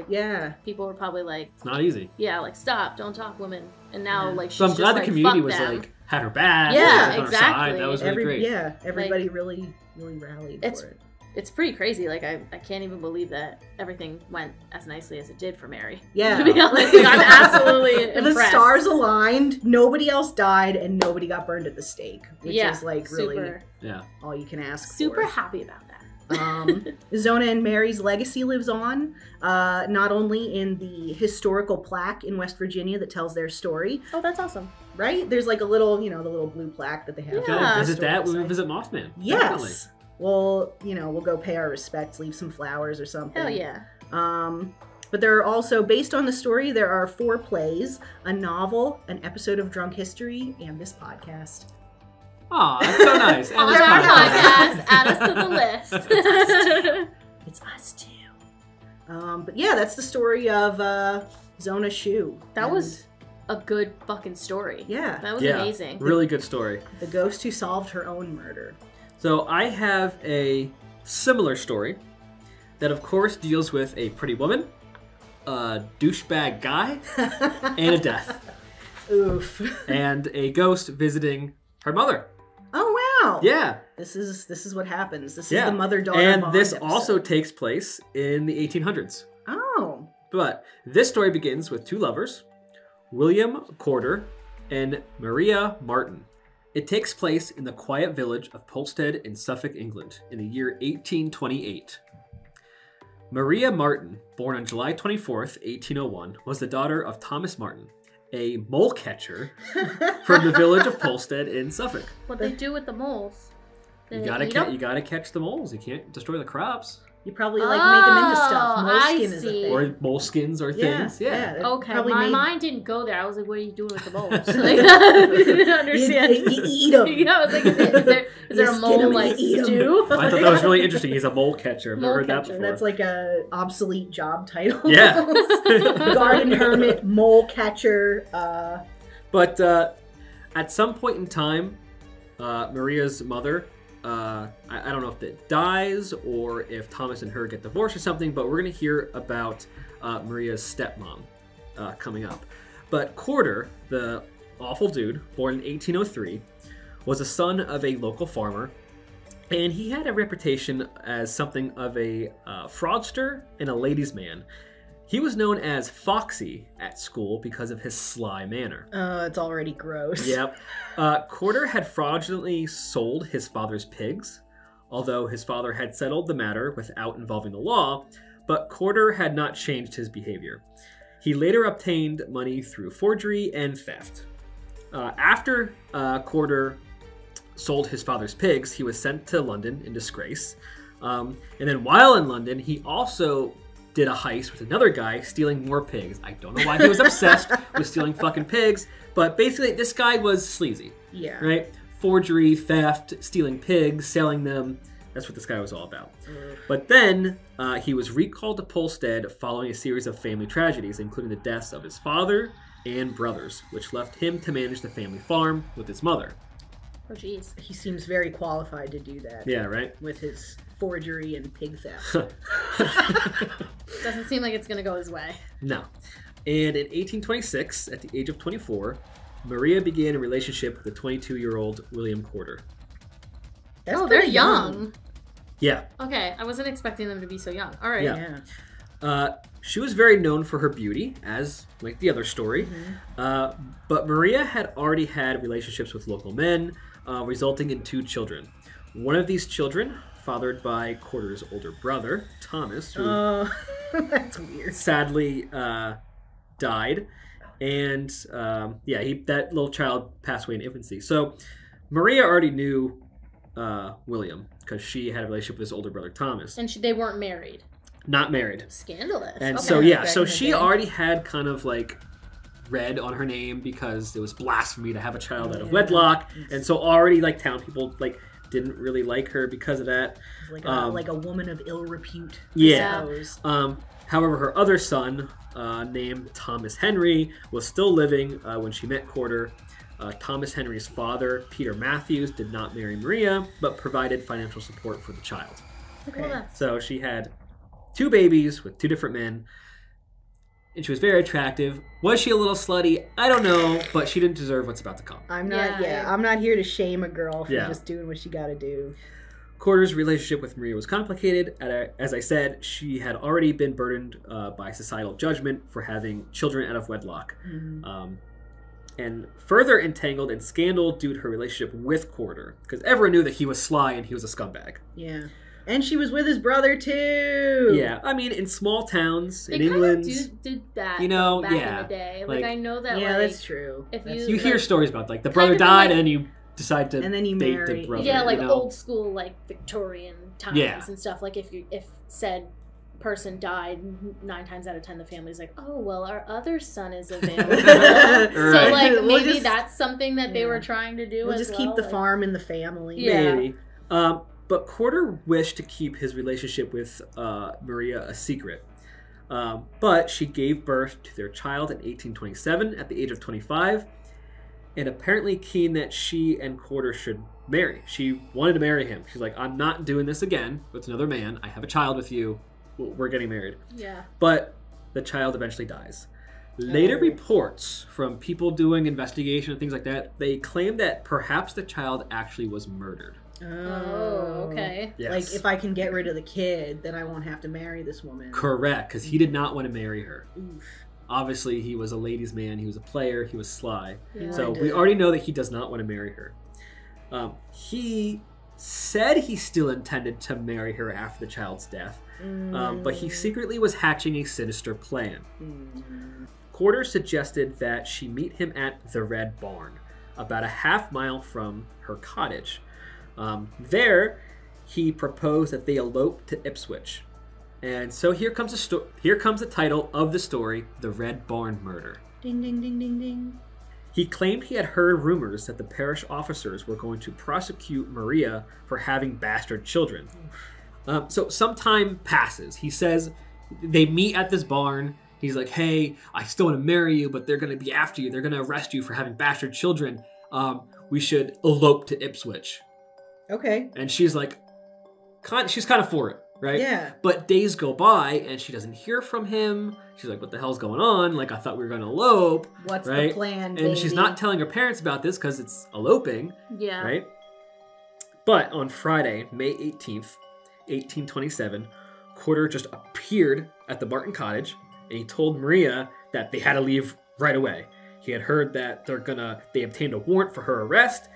Speaker 2: People were probably like,
Speaker 1: It's not easy.
Speaker 2: yeah, stop, don't talk women. And now she's
Speaker 1: So I'm glad
Speaker 2: just
Speaker 1: the community
Speaker 2: fuck
Speaker 1: was
Speaker 2: them.
Speaker 1: had her back.
Speaker 2: Yeah,
Speaker 1: was on her
Speaker 2: exactly.
Speaker 1: side. That was really great.
Speaker 3: Yeah, everybody really rallied for it.
Speaker 2: It's pretty crazy. I can't even believe that everything went as nicely as it did for Mary.
Speaker 3: Yeah.
Speaker 2: To be honest, I'm absolutely impressed.
Speaker 3: The stars aligned, nobody else died, and nobody got burned at the stake. Which is really all you can ask
Speaker 2: super
Speaker 3: for.
Speaker 2: happy about that.
Speaker 3: Zona and Mary's legacy lives on, not only in the historical plaque in West Virginia that tells their story.
Speaker 2: Oh, that's awesome.
Speaker 3: Right? There's a little, the little blue plaque that they have.
Speaker 2: Yeah.
Speaker 1: Visit that when we visit Mothman.
Speaker 3: Yes.
Speaker 1: Definitely.
Speaker 3: we'll go pay our respects, leave some flowers or something.
Speaker 2: Hell yeah.
Speaker 3: But there are also, based on the story, there are 4 plays, a novel, an episode of Drunk History, and this podcast.
Speaker 1: Aw, that's so nice. And
Speaker 2: On
Speaker 1: this
Speaker 2: our
Speaker 1: podcast.
Speaker 2: podcast, add us to the list.
Speaker 3: It's us too. But yeah, that's the story of Zona Shu.
Speaker 2: That was a good fucking story.
Speaker 3: Yeah.
Speaker 2: That was amazing.
Speaker 1: Really good story.
Speaker 3: The ghost who solved her own murder.
Speaker 1: So I have a similar story that, of course, deals with a pretty woman, a douchebag guy, and a death.
Speaker 3: Oof.
Speaker 1: And a ghost visiting her mother.
Speaker 3: Oh wow.
Speaker 1: Yeah.
Speaker 3: This is what happens. This is
Speaker 1: Yeah.
Speaker 3: the mother-daughter
Speaker 1: And
Speaker 3: bond
Speaker 1: this
Speaker 3: episode.
Speaker 1: also takes place in the 1800s.
Speaker 3: Oh.
Speaker 1: But this story begins with 2 lovers, William Corder and Maria Martin. It takes place in the quiet village of Polstead in Suffolk, England, in the year 1828. Maria Martin, born on July 24th, 1801, was the daughter of Thomas Martin, a mole catcher from the village of Polstead in Suffolk.
Speaker 2: What they do with the moles?
Speaker 1: You
Speaker 2: They
Speaker 1: gotta,
Speaker 2: eat 'em?
Speaker 1: you gotta catch the moles. You can't destroy the crops.
Speaker 3: You probably make them into stuff.
Speaker 2: Oh,
Speaker 3: Moleskin
Speaker 2: I
Speaker 3: is a
Speaker 2: see.
Speaker 3: thing.
Speaker 1: Or moleskins or things. Yeah.
Speaker 3: it
Speaker 2: Okay,
Speaker 3: probably
Speaker 2: my
Speaker 3: made-
Speaker 2: mind didn't go there. I was like, what are you doing with the moles? Like, I didn't understand.
Speaker 3: You eat them.
Speaker 2: Yeah, I was like, is there
Speaker 3: You
Speaker 2: a
Speaker 3: skin
Speaker 2: mole
Speaker 3: 'em,
Speaker 2: like
Speaker 3: you eat 'em.
Speaker 2: stew?
Speaker 1: I thought that was really interesting. He's a mole catcher. I've never
Speaker 2: Mole
Speaker 1: heard that
Speaker 2: catcher,
Speaker 1: before.
Speaker 3: That's like a obsolete job title.
Speaker 1: Yeah.
Speaker 3: Garden hermit, mole catcher.
Speaker 1: But at some point in time, Maria's mother, I don't know if it dies or if Thomas and her get divorced or something, but we're going to hear about Maria's stepmom coming up. But Corder, the awful dude, born in 1803, was a son of a local farmer, and he had a reputation as something of a fraudster and a ladies' man. He was known as Foxy at school because of his sly manner.
Speaker 3: It's already gross.
Speaker 1: Yep. Corder had fraudulently sold his father's pigs, although his father had settled the matter without involving the law, but Corder had not changed his behavior. He later obtained money through forgery and theft. After Corder sold his father's pigs, he was sent to London in disgrace. And then while in London, he also did a heist with another guy stealing more pigs. I don't know why he was obsessed with stealing fucking pigs, but basically this guy was sleazy,
Speaker 3: Yeah.
Speaker 1: right? Forgery, theft, stealing pigs, selling them. That's what this guy was all about. But then he was recalled to Polstead following a series of family tragedies, including the deaths of his father and brothers, which left him to manage the family farm with his mother.
Speaker 2: Oh, jeez.
Speaker 3: He seems very qualified to do that.
Speaker 1: Yeah, right?
Speaker 3: With his forgery and pig theft.
Speaker 2: Doesn't seem like it's going to go his way.
Speaker 1: No. And in 1826, at the age of 24, Maria began a relationship with the 22-year-old William Corder.
Speaker 3: That's
Speaker 2: Oh, they're
Speaker 3: pretty
Speaker 2: young.
Speaker 1: Yeah.
Speaker 2: Okay, I wasn't expecting them to be so young. All right.
Speaker 1: Yeah. She was very known for her beauty, as like the other story. But Maria had already had relationships with local men, resulting in 2 children. One of these children, fathered by Corder's older brother, Thomas, who
Speaker 3: that's weird.
Speaker 1: sadly died. And that little child passed away in infancy. So Maria already knew William because she had a relationship with his older brother, Thomas.
Speaker 2: And they weren't married.
Speaker 1: Not married.
Speaker 2: Scandalous.
Speaker 1: And
Speaker 2: Okay.
Speaker 1: so, yeah,
Speaker 3: back
Speaker 1: so
Speaker 3: in the
Speaker 1: she
Speaker 3: day.
Speaker 1: already had kind of like red on her name because it was blasphemy to have a child out of wedlock. And so already like town people like didn't really like her because of that.
Speaker 3: It's like a woman of ill repute. I
Speaker 1: Yeah.
Speaker 3: suppose.
Speaker 1: However, her other son, named Thomas Henry, was still living when she met Corder. Thomas Henry's father, Peter Matthews, did not marry Maria, but provided financial support for the child.
Speaker 3: Okay.
Speaker 2: Well, that's...
Speaker 1: So she had 2 babies with 2 different men, and she was very attractive. Was she a little slutty? I don't know, but she didn't deserve what's about to come.
Speaker 3: I'm not.
Speaker 2: Yeah.
Speaker 3: I'm not here to shame a girl for
Speaker 1: Yeah.
Speaker 3: just doing what she got to do.
Speaker 1: Corder's relationship with Maria was complicated. As I said, she had already been burdened by societal judgment for having children out of wedlock. And further entangled in scandal due to her relationship with Corder, because everyone knew that he was sly and he was a scumbag.
Speaker 3: Yeah. And she was with his brother too.
Speaker 1: Yeah, I mean, in small towns
Speaker 2: They
Speaker 1: in
Speaker 2: kind
Speaker 1: England,
Speaker 2: of did that,
Speaker 1: you know,
Speaker 2: though, back
Speaker 1: yeah,
Speaker 2: in the day.
Speaker 1: like-
Speaker 2: Like, I know that,
Speaker 3: Yeah,
Speaker 2: like,
Speaker 3: that's true.
Speaker 2: if
Speaker 3: That's
Speaker 2: you
Speaker 1: you hear
Speaker 2: like,
Speaker 1: stories about like the brother
Speaker 2: kind of
Speaker 1: died
Speaker 2: like-
Speaker 1: and then you decide to
Speaker 3: And then you
Speaker 1: date
Speaker 3: marry.
Speaker 1: the brother.
Speaker 2: Yeah, like
Speaker 1: you know?
Speaker 2: old school, like Victorian times
Speaker 1: Yeah.
Speaker 2: and stuff. Like if said person died, 9 times out of 10 the family's like, oh well, our other son is available. So
Speaker 1: Right.
Speaker 2: like
Speaker 3: We'll
Speaker 2: maybe
Speaker 3: just-
Speaker 2: that's something that they
Speaker 3: yeah.
Speaker 2: were trying to do.
Speaker 3: We'll
Speaker 2: as
Speaker 3: just keep
Speaker 2: well,
Speaker 3: the
Speaker 2: like-
Speaker 3: farm in the family.
Speaker 2: Yeah.
Speaker 1: Maybe. But Corder wished to keep his relationship with Maria a secret. But she gave birth to their child in 1827 at the age of 25, and apparently keen that she and Corder should marry. She wanted to marry him. She's like, I'm not doing this again with another man. I have a child with you. We're getting married.
Speaker 2: Yeah.
Speaker 1: But the child eventually dies. Later
Speaker 3: Oh.
Speaker 1: reports from people doing investigation and things like that, they claim that perhaps the child actually was murdered.
Speaker 2: Oh, okay.
Speaker 1: Yes.
Speaker 3: Like, if I can get rid of the kid, then I won't have to marry this woman.
Speaker 1: Correct, because he did not want to marry her.
Speaker 3: Oof.
Speaker 1: Obviously, he was a ladies' man. He was a player. He was sly.
Speaker 2: Yeah.
Speaker 1: So
Speaker 3: wanted
Speaker 1: we
Speaker 3: to-
Speaker 1: already know that he does not want to marry her. He said he still intended to marry her after the child's death, but he secretly was hatching a sinister plan. Corder suggested that she meet him at the Red Barn, about a half-mile from her cottage. There, he proposed that they elope to Ipswich. And so here comes the title of the story, The Red Barn Murder.
Speaker 3: Ding, ding, ding, ding, ding.
Speaker 1: He claimed he had heard rumors that the parish officers were going to prosecute Maria for having bastard children. So some time passes. He says they meet at this barn. He's like, hey, I still want to marry you, but they're going to be after you. They're going to arrest you for having bastard children. We should elope to Ipswich.
Speaker 3: Okay.
Speaker 1: And she's like, she's kind of for it, right?
Speaker 3: Yeah.
Speaker 1: But days go by and she doesn't hear from him. She's like, what the hell's going on? Like, I thought we were going to elope.
Speaker 3: What's
Speaker 1: right?
Speaker 3: the plan,
Speaker 1: And she's
Speaker 3: baby?
Speaker 1: not telling her parents about this because it's eloping,
Speaker 2: Yeah.
Speaker 1: right? But on Friday, May 18th, 1827, Corder just appeared at the Barton cottage and he told Maria that they had to leave right away. He had heard that they obtained a warrant for her arrest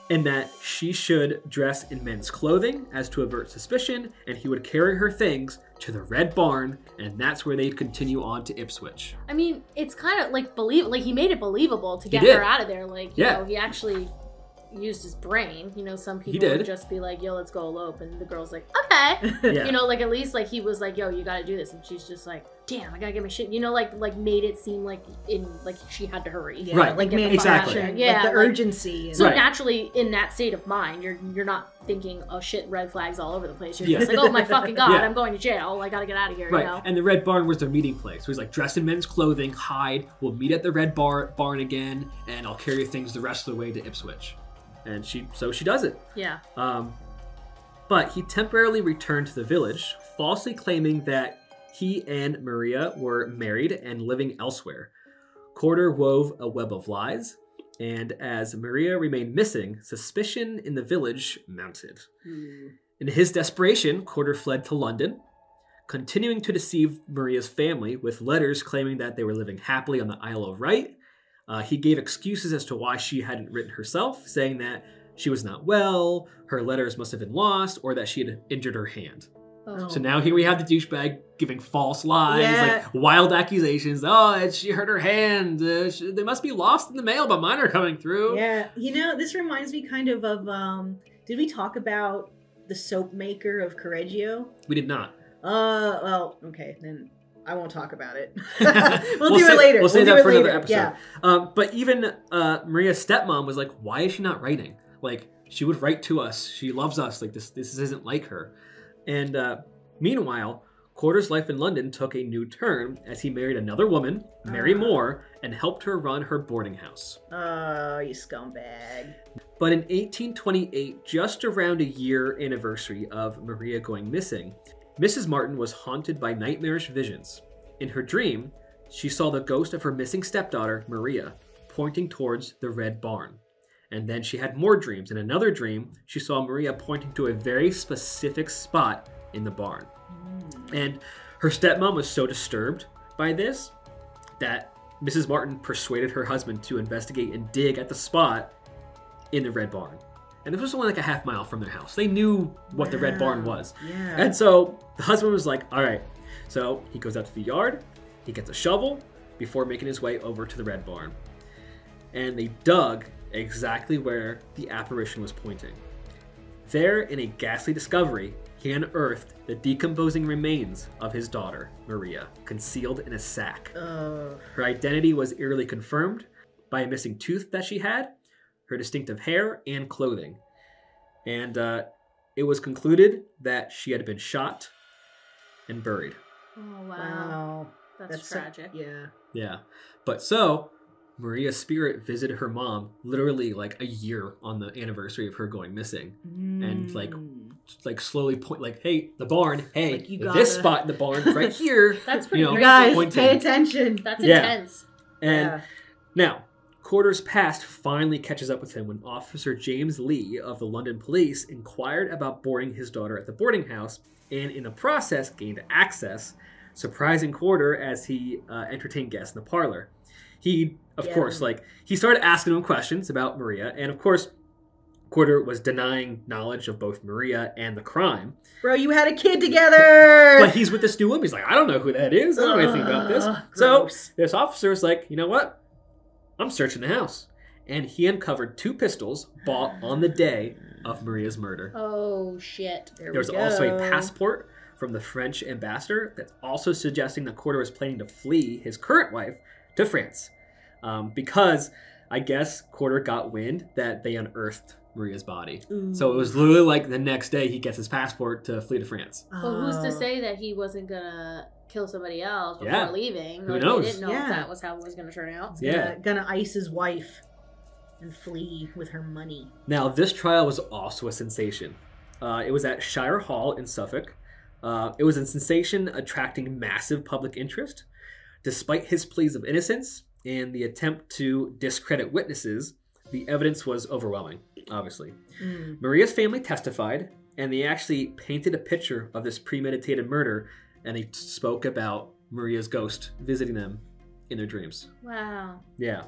Speaker 1: and that she should dress in men's clothing as to avert suspicion, and he would carry her things to the Red Barn, and that's where they'd continue on to Ipswich.
Speaker 2: I mean, it's kind of like he made it believable to get
Speaker 1: did.
Speaker 2: her out of there. Like, you
Speaker 1: Yeah.
Speaker 2: know, he actually used his brain. You know, some people
Speaker 1: did.
Speaker 2: would just be like, yo, let's go elope. And the girl's like, okay.
Speaker 1: Yeah.
Speaker 2: You know, like at least like he was like, yo, you gotta do this. And she's just like, damn, I gotta get my shit. You know, like made it seem like she had to hurry.
Speaker 3: Yeah,
Speaker 1: Right.
Speaker 3: like
Speaker 2: Get the fuck
Speaker 1: Exactly.
Speaker 2: out of
Speaker 3: manufacturing,
Speaker 2: there. Yeah,
Speaker 3: like the
Speaker 2: like-
Speaker 3: urgency. And
Speaker 2: So
Speaker 1: Right.
Speaker 2: naturally, in that state of mind, you're not thinking, oh shit, red flags all over the place. You're
Speaker 1: Yeah.
Speaker 2: just like, oh my fucking god,
Speaker 1: Yeah.
Speaker 2: I'm going to jail. I gotta get out of here.
Speaker 1: Right,
Speaker 2: You know?
Speaker 1: and the Red Barn was their meeting place. So he's like, dress in men's clothing, hide, we'll meet at the Red Barn again, and I'll carry things the rest of the way to Ipswich. And she does it.
Speaker 2: Yeah.
Speaker 1: But he temporarily returned to the village, falsely claiming that he and Maria were married and living elsewhere. Corder wove a web of lies, and as Maria remained missing, suspicion in the village mounted. In his desperation, Corder fled to London, continuing to deceive Maria's family with letters claiming that they were living happily on the Isle of Wight. He gave excuses as to why she hadn't written herself, saying that she was not well, her letters must have been lost, or that she had injured her hand.
Speaker 2: Oh.
Speaker 1: So now here we have the douchebag giving false lies,
Speaker 3: Yeah.
Speaker 1: like wild accusations. Oh, she hurt her hand. They must be lost in the mail, but mine are coming through.
Speaker 3: Yeah, you know, this reminds me kind of did we talk about the soap maker of Correggio?
Speaker 1: We did not.
Speaker 3: Well, okay, then I won't talk about it.
Speaker 1: We'll
Speaker 3: we'll do it later.
Speaker 1: We'll save
Speaker 3: do
Speaker 1: that
Speaker 3: it
Speaker 1: for another
Speaker 3: later.
Speaker 1: episode.
Speaker 3: Yeah.
Speaker 1: But even Maria's stepmom was like, why is she not writing? Like, she would write to us. She loves us. Like, this isn't like her. And meanwhile, Corder's life in London took a new turn as he married another woman, Mary Moore, and helped her run her boarding house.
Speaker 3: Oh, you scumbag.
Speaker 1: But in 1828, just around a year anniversary of Maria going missing, Mrs. Martin was haunted by nightmarish visions. In her dream, she saw the ghost of her missing stepdaughter, Maria, pointing towards the Red Barn. And then she had more dreams. In another dream, she saw Maria pointing to a very specific spot in the barn. And her stepmom was so disturbed by this that Mrs. Martin persuaded her husband to investigate and dig at the spot in the Red Barn. And this was only like a half mile from their house. They knew what the Red Barn was.
Speaker 3: Yeah.
Speaker 1: And so the husband was like, all right. So he goes out to the yard, he gets a shovel before making his way over to the Red Barn. And they dug exactly where the apparition was pointing. There, in a ghastly discovery, he unearthed the decomposing remains of his daughter, Maria, concealed in a sack. Her identity was eerily confirmed by a missing tooth that she had, her distinctive hair, and clothing. And it was concluded that she had been shot and buried.
Speaker 2: Oh, wow. That's tragic.
Speaker 1: Yeah. But so, Maria's spirit visited her mom literally like a year on the anniversary of her going missing. And like slowly point, like, hey, the barn, hey, like this spot in the barn right here.
Speaker 2: That's pretty
Speaker 3: You guys, pay attention.
Speaker 2: That's intense.
Speaker 1: And now, quarters past finally catches up with him when Officer James Lee of the London Police inquired about boarding his daughter at the boarding house, and in the process gained access, surprising Quarter as he entertained guests in the parlor. He, of course, he started asking him questions about Maria, and of course, Quarter was denying knowledge of both Maria and the crime.
Speaker 3: Bro, you had a kid together!
Speaker 1: But he's with this new woman. He's like, I don't know who that is. I don't know anything about this.
Speaker 3: Gross.
Speaker 1: So this officer is like, you know what? I'm searching the house. And he uncovered 2 pistols bought on the day of Maria's murder.
Speaker 2: Oh, shit.
Speaker 1: There was also a passport from the French ambassador that's also suggesting that Quarter was planning to flee his current wife to France. Because I guess Quarter got wind that they unearthed Maria's body. Ooh. So it was literally like the next day he gets his passport to flee to France.
Speaker 2: Well, who's to say that he wasn't gonna kill somebody else before leaving?
Speaker 1: Who knows?
Speaker 2: They didn't know if that was how it was gonna turn out.
Speaker 3: Gonna ice his wife and flee with her money.
Speaker 1: Now, this trial was also a sensation. It was at Shire Hall in Suffolk. It was a sensation attracting massive public interest. Despite his pleas of innocence and the attempt to discredit witnesses, the evidence was overwhelming, obviously. Maria's family testified, and they actually painted a picture of this premeditated murder, and they spoke about Maria's ghost visiting them in their dreams.
Speaker 2: Wow.
Speaker 1: Yeah.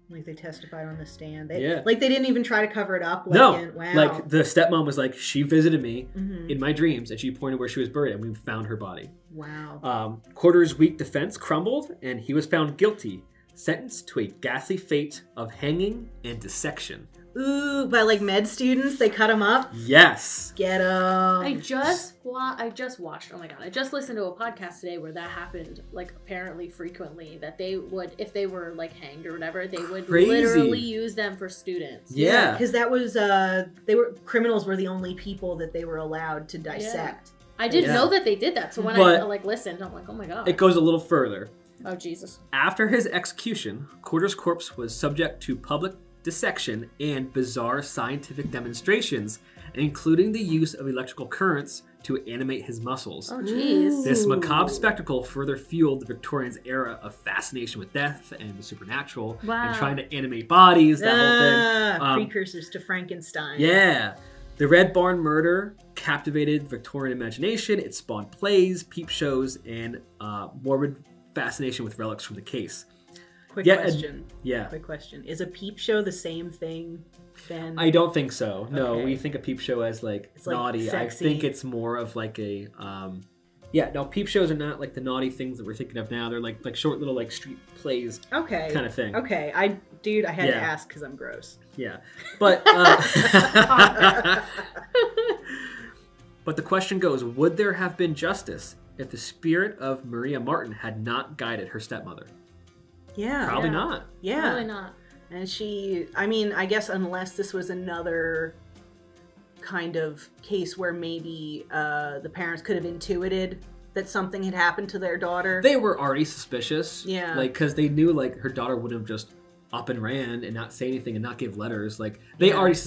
Speaker 3: Like they testified on the stand. Like they didn't even try to cover it up. Like,
Speaker 1: wow. Like the stepmom was like, she visited me in my dreams, and she pointed where she was buried, and we found her body.
Speaker 3: Wow.
Speaker 1: Quarter's weak defense crumbled, and he was found guilty, sentenced to a ghastly fate of hanging and dissection.
Speaker 3: Ooh, by like med students, they cut him up?
Speaker 1: Yes.
Speaker 3: Get him.
Speaker 2: I just watched, oh my god, I just listened to a podcast today where that happened, like, apparently frequently, that they would, if they were, like, hanged or whatever, they would literally use them for students.
Speaker 1: Yeah.
Speaker 3: Because that was, criminals were the only people that they were allowed to dissect.
Speaker 2: Yeah. I didn't know that they did that, so when I, like, listened, I'm like, oh my god.
Speaker 1: It goes a little further.
Speaker 2: Oh, Jesus.
Speaker 1: After his execution, Quarter's corpse was subject to public dissection and bizarre scientific demonstrations, including the use of electrical currents to animate his muscles.
Speaker 2: Oh, jeez.
Speaker 1: This macabre spectacle further fueled the Victorians' era of fascination with death and the supernatural, and trying to animate bodies, that whole thing.
Speaker 3: Precursors to Frankenstein.
Speaker 1: Yeah. The Red Barn murder captivated Victorian imagination. It spawned plays, peep shows, and morbid fascination with relics from the case.
Speaker 3: Quick question.
Speaker 1: Yeah.
Speaker 3: Quick question. Is a peep show the same thing then?
Speaker 1: I don't think so. No, we think of peep show as like it's naughty.
Speaker 3: Like sexy.
Speaker 1: I think it's more of like a no, peep shows are not like the naughty things that we're thinking of now. They're like short little like street plays kind of thing.
Speaker 3: Okay. I had to ask because I'm gross.
Speaker 1: Yeah. But but the question goes, would there have been justice if the spirit of Maria Martin had not guided her stepmother?
Speaker 3: Yeah.
Speaker 1: Probably not.
Speaker 3: Yeah.
Speaker 2: Probably not.
Speaker 3: And I guess unless this was another kind of case where maybe the parents could have intuited that something had happened to their daughter.
Speaker 1: They were already suspicious.
Speaker 3: Yeah.
Speaker 1: Like, because they knew, like, her daughter wouldn't have just up and ran and not say anything and not give letters. Like, they already...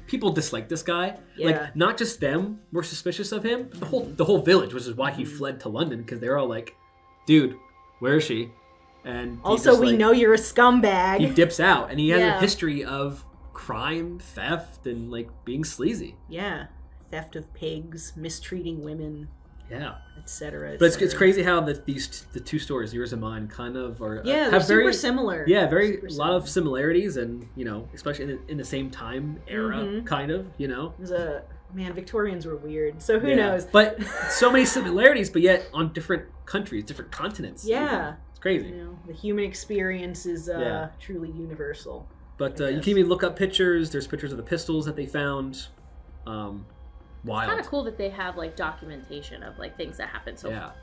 Speaker 1: People disliked this guy.
Speaker 3: Yeah.
Speaker 1: Like, not just them were suspicious of him. The whole village, which is why he fled to London, because they're all like, dude, where is she? And
Speaker 3: also, we know you're a scumbag.
Speaker 1: He dips out, and he has a history of crime, theft, and like being sleazy.
Speaker 3: Yeah, theft of pigs, mistreating women.
Speaker 1: Yeah,
Speaker 3: etc.
Speaker 1: But it's crazy how the two stories, yours and mine, kind of are
Speaker 3: have super similar.
Speaker 1: Yeah, a lot of similarities, and especially in the same time era, kind of.
Speaker 3: Victorians were weird, so who knows?
Speaker 1: But so many similarities, but yet on different countries, different continents.
Speaker 3: Yeah.
Speaker 1: Crazy.
Speaker 3: The human experience is truly universal.
Speaker 1: But you can even look up pictures. There's pictures of the pistols that they found. Wild.
Speaker 2: It's kind of cool that they have like documentation of like things that happened so far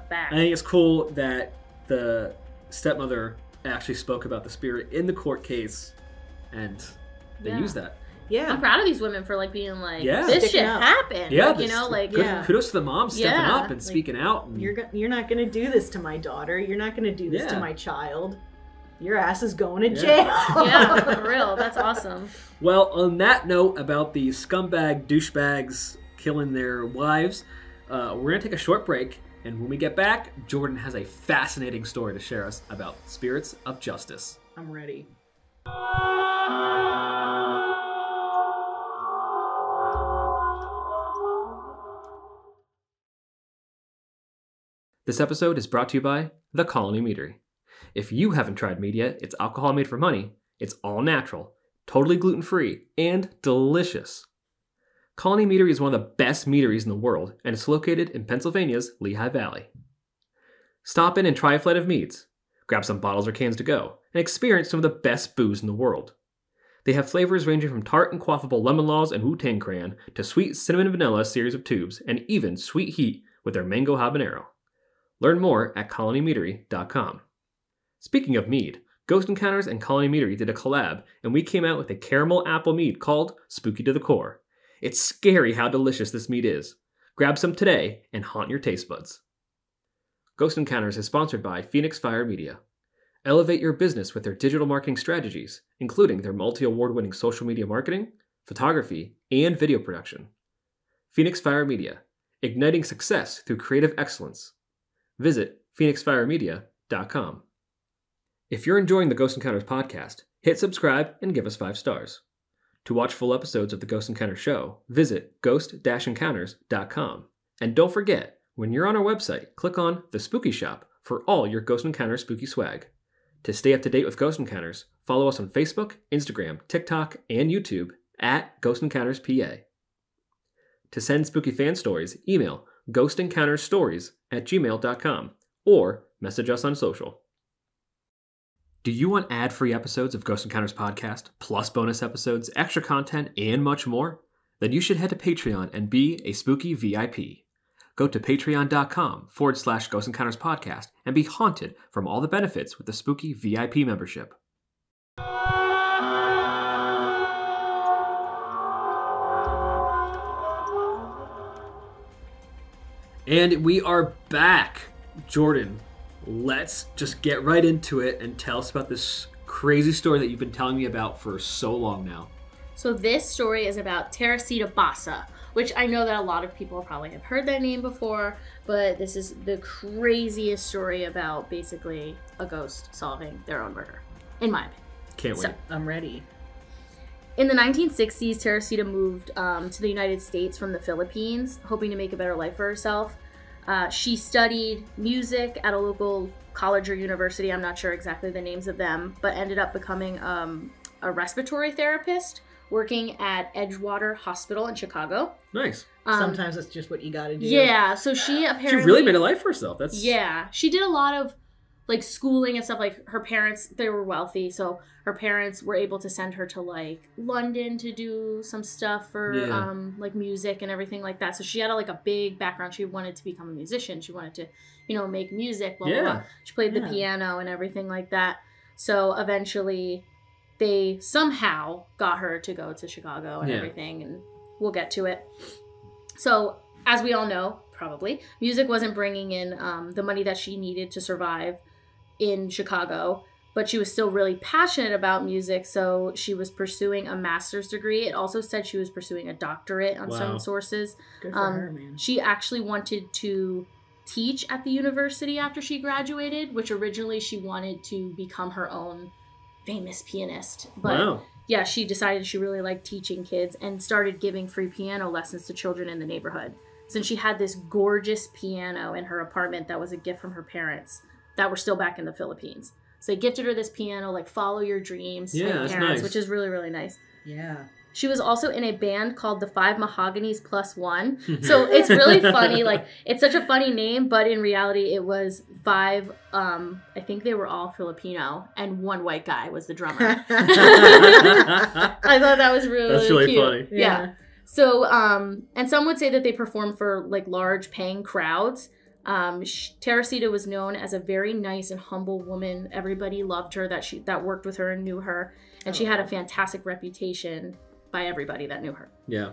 Speaker 2: back.
Speaker 1: I think it's cool that the stepmother actually spoke about the spirit in the court case, and they used that.
Speaker 3: Yeah,
Speaker 2: I'm proud of these women for like being like, this shit happened.
Speaker 1: Yeah,
Speaker 2: like,
Speaker 1: kudos to the mom stepping up and speaking out. And...
Speaker 3: You're not gonna do this to my daughter. You're not gonna do this to my child. Your ass is going to jail.
Speaker 2: Yeah, for real. That's awesome.
Speaker 1: Well, on that note about the scumbag douchebags killing their wives, we're gonna take a short break, and when we get back, Jordan has a fascinating story to share us about spirits of justice.
Speaker 3: I'm ready.
Speaker 1: This episode is brought to you by The Colony Meadery. If you haven't tried mead yet, it's alcohol made for money, it's all natural, totally gluten-free, and delicious. Colony Meadery is one of the best meaderies in the world, and it's located in Pennsylvania's Lehigh Valley. Stop in and try a flight of meads, grab some bottles or cans to go, and experience some of the best booze in the world. They have flavors ranging from tart and quaffable lemon laws and Wu-Tang Crayon to sweet cinnamon vanilla series of tubes, and even sweet heat with their mango habanero. Learn more at colonymeadery.com. Speaking of mead, Ghost Encounters and Colony Meadery did a collab, and we came out with a caramel apple mead called Spooky to the Core. It's scary how delicious this mead is. Grab some today and haunt your taste buds. Ghost Encounters is sponsored by Phoenix Fire Media. Elevate your business with their digital marketing strategies, including their multi-award-winning social media marketing, photography, and video production. Phoenix Fire Media, igniting success through creative excellence. Visit phoenixfiremedia.com. If you're enjoying the Ghost Encounters podcast, hit subscribe and give us 5 stars. To watch full episodes of the Ghost Encounters show, visit ghost-encounters.com. And don't forget, when you're on our website, click on the Spooky Shop for all your Ghost Encounters spooky swag. To stay up to date with Ghost Encounters, follow us on Facebook, Instagram, TikTok, and YouTube at Ghost Encounters PA. To send spooky fan stories, email GhostEncountersStories@gmail.com or message us on social. Do you want ad-free episodes of Ghost Encounters podcast, plus bonus episodes, extra content, and much more? Then you should head to Patreon and be a spooky VIP. Go to patreon.com/Ghost Encounters podcast and be haunted from all the benefits with the spooky VIP membership. And we are back. Jordan, let's just get right into it and tell us about this crazy story that you've been telling me about for so long now.
Speaker 2: So this story is about Teresita Basa, which I know that a lot of people probably have heard that name before, but this is the craziest story about basically a ghost solving their own murder, in my opinion.
Speaker 1: Can't wait.
Speaker 3: I'm ready.
Speaker 2: In the 1960s, Teresita moved to the United States from the Philippines, hoping to make a better life for herself. She studied music at a local college or university, I'm not sure exactly the names of them, but ended up becoming a respiratory therapist working at Edgewater Hospital in Chicago.
Speaker 1: Nice.
Speaker 3: Sometimes that's just what you gotta do.
Speaker 2: Yeah, so she apparently...
Speaker 1: She really made a life for herself. That's...
Speaker 2: Yeah, she did a lot of like schooling and stuff. Like her parents, they were wealthy, so her parents were able to send her to like London to do some stuff for like music and everything like that. So she had a big background. She wanted to become a musician. She wanted to, make music, blah, blah, blah. She played the piano and everything like that. So eventually they somehow got her to go to Chicago and everything, and we'll get to it. So as we all know, probably, music wasn't bringing in the money that she needed to survive in Chicago, but she was still really passionate about music, so she was pursuing a master's degree. It also said she was pursuing a doctorate on some sources.
Speaker 3: Good for her, man.
Speaker 2: She actually wanted to teach at the university after she graduated, which originally she wanted to become her own famous pianist. But yeah, she decided she really liked teaching kids and started giving free piano lessons to children in the neighborhood. Since she had this gorgeous piano in her apartment that was a gift from her parents that were still back in the Philippines. So they gifted her this piano, like, follow your dreams, parents,
Speaker 1: nice.
Speaker 2: which is really, really nice.
Speaker 3: Yeah.
Speaker 2: She was also in a band called the Five Mahoganies Plus One. So it's really funny. Like, it's such a funny name, but in reality, it was 5. I think they were all Filipino, and 1 white guy was the drummer. I thought that was really,
Speaker 1: That's really
Speaker 2: cute.
Speaker 1: funny.
Speaker 2: Yeah. So, and some would say that they performed for like large paying crowds. Teresita was known as a very nice and humble woman. Everybody loved her that worked with her and knew her. And she had a fantastic reputation by everybody that knew her.
Speaker 1: Yeah.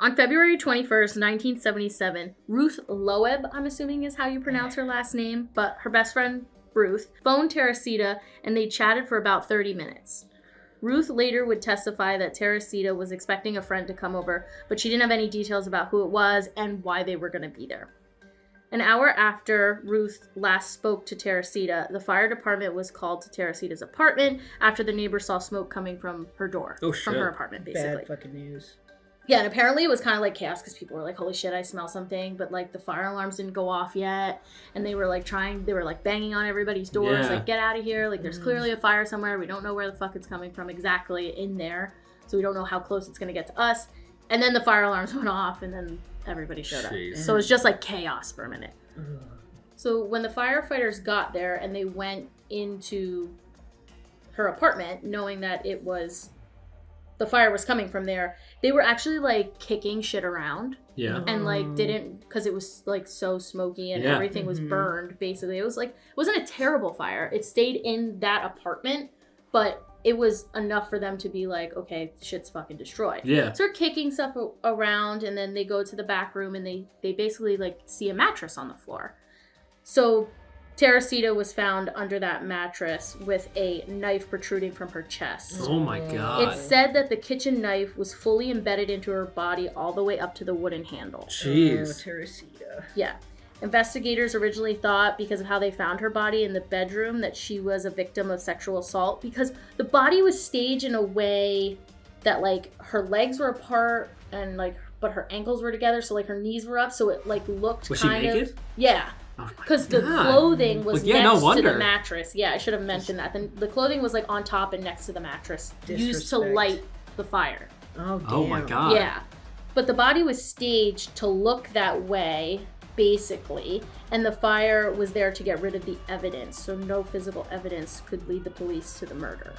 Speaker 2: On February 21st, 1977, Ruth Loeb, I'm assuming is how you pronounce her last name, but her best friend, Ruth, phoned Teresita and they chatted for about 30 minutes. Ruth later would testify that Teresita was expecting a friend to come over, but she didn't have any details about who it was and why they were going to be there. An hour after Ruth last spoke to Teresita, the fire department was called to Teresita's apartment after the neighbors saw smoke coming from her door.
Speaker 1: Oh, shit.
Speaker 2: From her apartment, basically.
Speaker 3: Bad fucking news.
Speaker 2: Yeah, and apparently it was kind of like chaos because people were like, holy shit, I smell something. But like the fire alarms didn't go off yet. And they were like banging on everybody's doors.
Speaker 1: Yeah.
Speaker 2: Like, get out of here. Like, there's clearly a fire somewhere. We don't know where the fuck it's coming from exactly in there. So we don't know how close it's going to get to us. And then the fire alarms went off and then everybody showed up. So it was just like chaos for a minute. So when the firefighters got there and they went into her apartment, knowing that the fire was coming from there, they were actually like kicking shit around.
Speaker 1: Yeah.
Speaker 2: And like because it was like so smoky and everything was burned basically. It was like, it wasn't a terrible fire. It stayed in that apartment, but it was enough for them to be like, okay, shit's fucking destroyed.
Speaker 1: Yeah.
Speaker 2: So they're kicking stuff around and then they go to the back room and they basically like see a mattress on the floor. So Teresita was found under that mattress with a knife protruding from her chest.
Speaker 1: Oh my God.
Speaker 2: It's said that the kitchen knife was fully embedded into her body all the way up to the wooden handle.
Speaker 1: Jeez.
Speaker 3: Oh, Teresita.
Speaker 2: Yeah. Investigators originally thought, because of how they found her body in the bedroom, that she was a victim of sexual assault because the body was staged in a way that like her legs were apart and like, but her ankles were together, so like her knees were up, so it like looked
Speaker 1: Was
Speaker 2: kind
Speaker 1: she
Speaker 2: of
Speaker 1: naked?
Speaker 2: Yeah. Because the clothing was
Speaker 1: Like, yeah, no
Speaker 2: next to
Speaker 1: wonder.
Speaker 2: the mattress. Yeah, I should have mentioned that. The clothing was like on top and next to the mattress, used to
Speaker 3: Disrespect.
Speaker 2: light the fire.
Speaker 3: Oh, damn.
Speaker 1: Oh my God.
Speaker 2: Yeah. But the body was staged to look that way, basically, and the fire was there to get rid of the evidence, so no physical evidence could lead the police to the murder.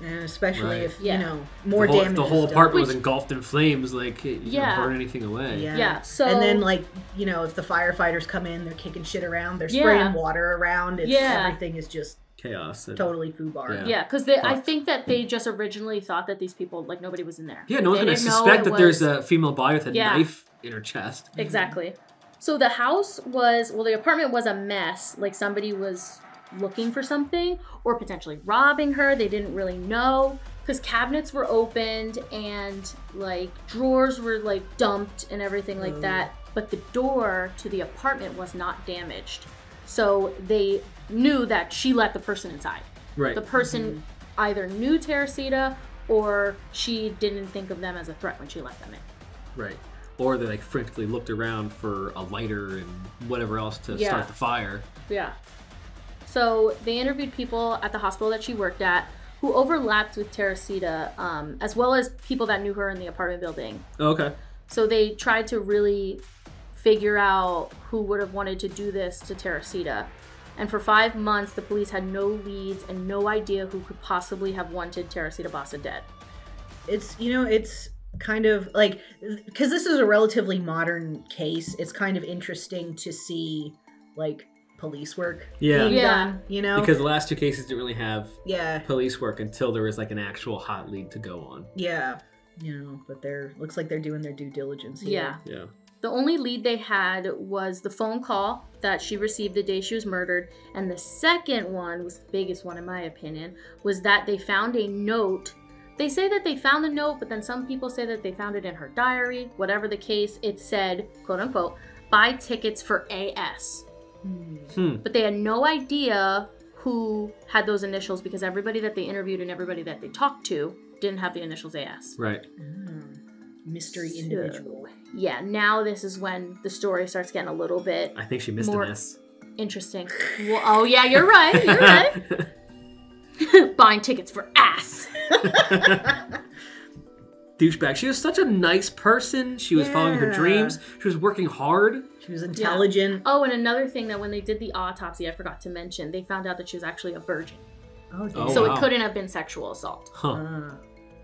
Speaker 3: And especially
Speaker 1: Right.
Speaker 3: if,
Speaker 2: Yeah.
Speaker 3: you know, more
Speaker 1: the whole,
Speaker 3: damage
Speaker 1: the
Speaker 3: is
Speaker 1: whole
Speaker 3: done.
Speaker 1: apartment was
Speaker 2: Which-
Speaker 1: engulfed in flames. Like, you
Speaker 2: Yeah.
Speaker 1: don't burn anything away.
Speaker 2: Yeah, so...
Speaker 3: And then, like, you know, if the firefighters come in, they're kicking shit around, they're
Speaker 2: Yeah.
Speaker 3: spraying water around. It's,
Speaker 2: Yeah.
Speaker 3: Everything is just
Speaker 1: Chaos.
Speaker 3: totally foobar.
Speaker 1: Yeah.
Speaker 2: Yeah, because I think that they just originally thought that these people, like, nobody was in there.
Speaker 1: Yeah, no one's
Speaker 2: They
Speaker 1: going to
Speaker 2: didn't know
Speaker 1: suspect
Speaker 2: it
Speaker 1: that there's
Speaker 2: was-
Speaker 1: a female body with a
Speaker 2: Yeah.
Speaker 1: knife in her chest.
Speaker 2: Exactly. So the house was, the apartment was a mess. Like, somebody was looking for something or potentially robbing her. They didn't really know. Because cabinets were opened and, like, drawers were, like, dumped and everything like that. But the door to the apartment was not damaged. So they knew that she let the person inside.
Speaker 1: Right.
Speaker 2: The person either knew Teresita or she didn't think of them as a threat when she let them in.
Speaker 1: Right. Or they like frantically looked around for a lighter and whatever else to
Speaker 2: Yeah.
Speaker 1: start the fire.
Speaker 2: Yeah. So they interviewed people at the hospital that she worked at who overlapped with Teresita, as well as people that knew her in the apartment building.
Speaker 1: Oh, okay.
Speaker 2: So they tried to really figure out who would have wanted to do this to Teresita. And for 5 months, the police had no leads and no idea who could possibly have wanted Teresita Basa dead.
Speaker 3: It's, you know, it's kind of like, because this is a relatively modern case, it's kind of interesting to see, like, police work being done, you know?
Speaker 1: Because the last 2 cases didn't really have
Speaker 3: Yeah.
Speaker 1: police work until there was like an actual hot lead to go on.
Speaker 3: Yeah. You know, but looks like they're doing their due diligence here.
Speaker 2: Yeah.
Speaker 1: Yeah.
Speaker 2: The only lead they had was the phone call that she received the day she was murdered. And the second one, was the biggest one in my opinion, was that they found a note. They say that they found the note, but then some people say that they found it in her diary. Whatever the case, it said, quote unquote, buy tickets for AS. But they had no idea who had those initials because everybody that they interviewed and everybody that they talked to didn't have the initials AS.
Speaker 1: Right.
Speaker 3: Mystery individual.
Speaker 2: Yeah, now this is when the story starts getting a little bit
Speaker 1: I think she missed
Speaker 2: More-
Speaker 1: an S.
Speaker 2: interesting. Well, oh yeah, you're right. You're right. Buying tickets for ass.
Speaker 1: douchebag. She was such a nice person. She was following her dreams. She was working hard.
Speaker 3: She was intelligent.
Speaker 2: Yeah. Oh, and another thing that when they did the autopsy, I forgot to mention, they found out that she was actually a virgin. So it couldn't have been sexual assault.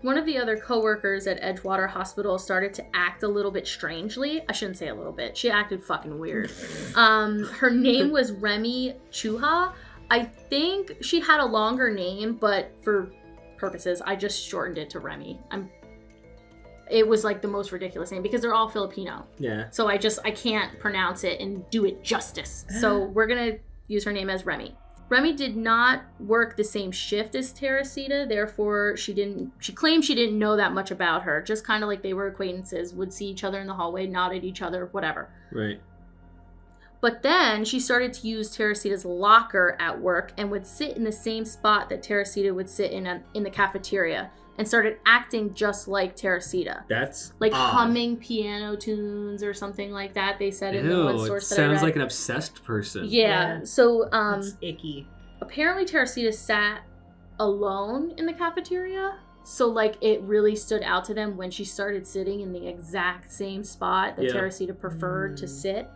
Speaker 2: One of the other co-workers at Edgewater Hospital started to act a little bit strangely. I shouldn't say a little bit. She acted fucking weird. Her name was Remy Chuha. I think she had a longer name, but for purposes, I just shortened it to Remy. It was like the most ridiculous name because they're all Filipino.
Speaker 1: Yeah.
Speaker 2: So I can't pronounce it and do it justice. So we're going to use her name as Remy. Remy did not work the same shift as Teresita, therefore she claimed she didn't know that much about her, just kind of like they were acquaintances, would see each other in the hallway, nod at each other, whatever.
Speaker 1: Right.
Speaker 2: But then she started to use Teresita's locker at work and would sit in the same spot that Teresita would sit in the cafeteria and started acting just like Teresita.
Speaker 1: That's
Speaker 2: like
Speaker 1: odd.
Speaker 2: Humming piano tunes or something like that. They said in the one source that I read.
Speaker 1: Sounds like an obsessed person.
Speaker 2: Yeah. So
Speaker 3: that's icky.
Speaker 2: Apparently Teresita sat alone in the cafeteria. So like it really stood out to them when she started sitting in the exact same spot that Teresita preferred to sit.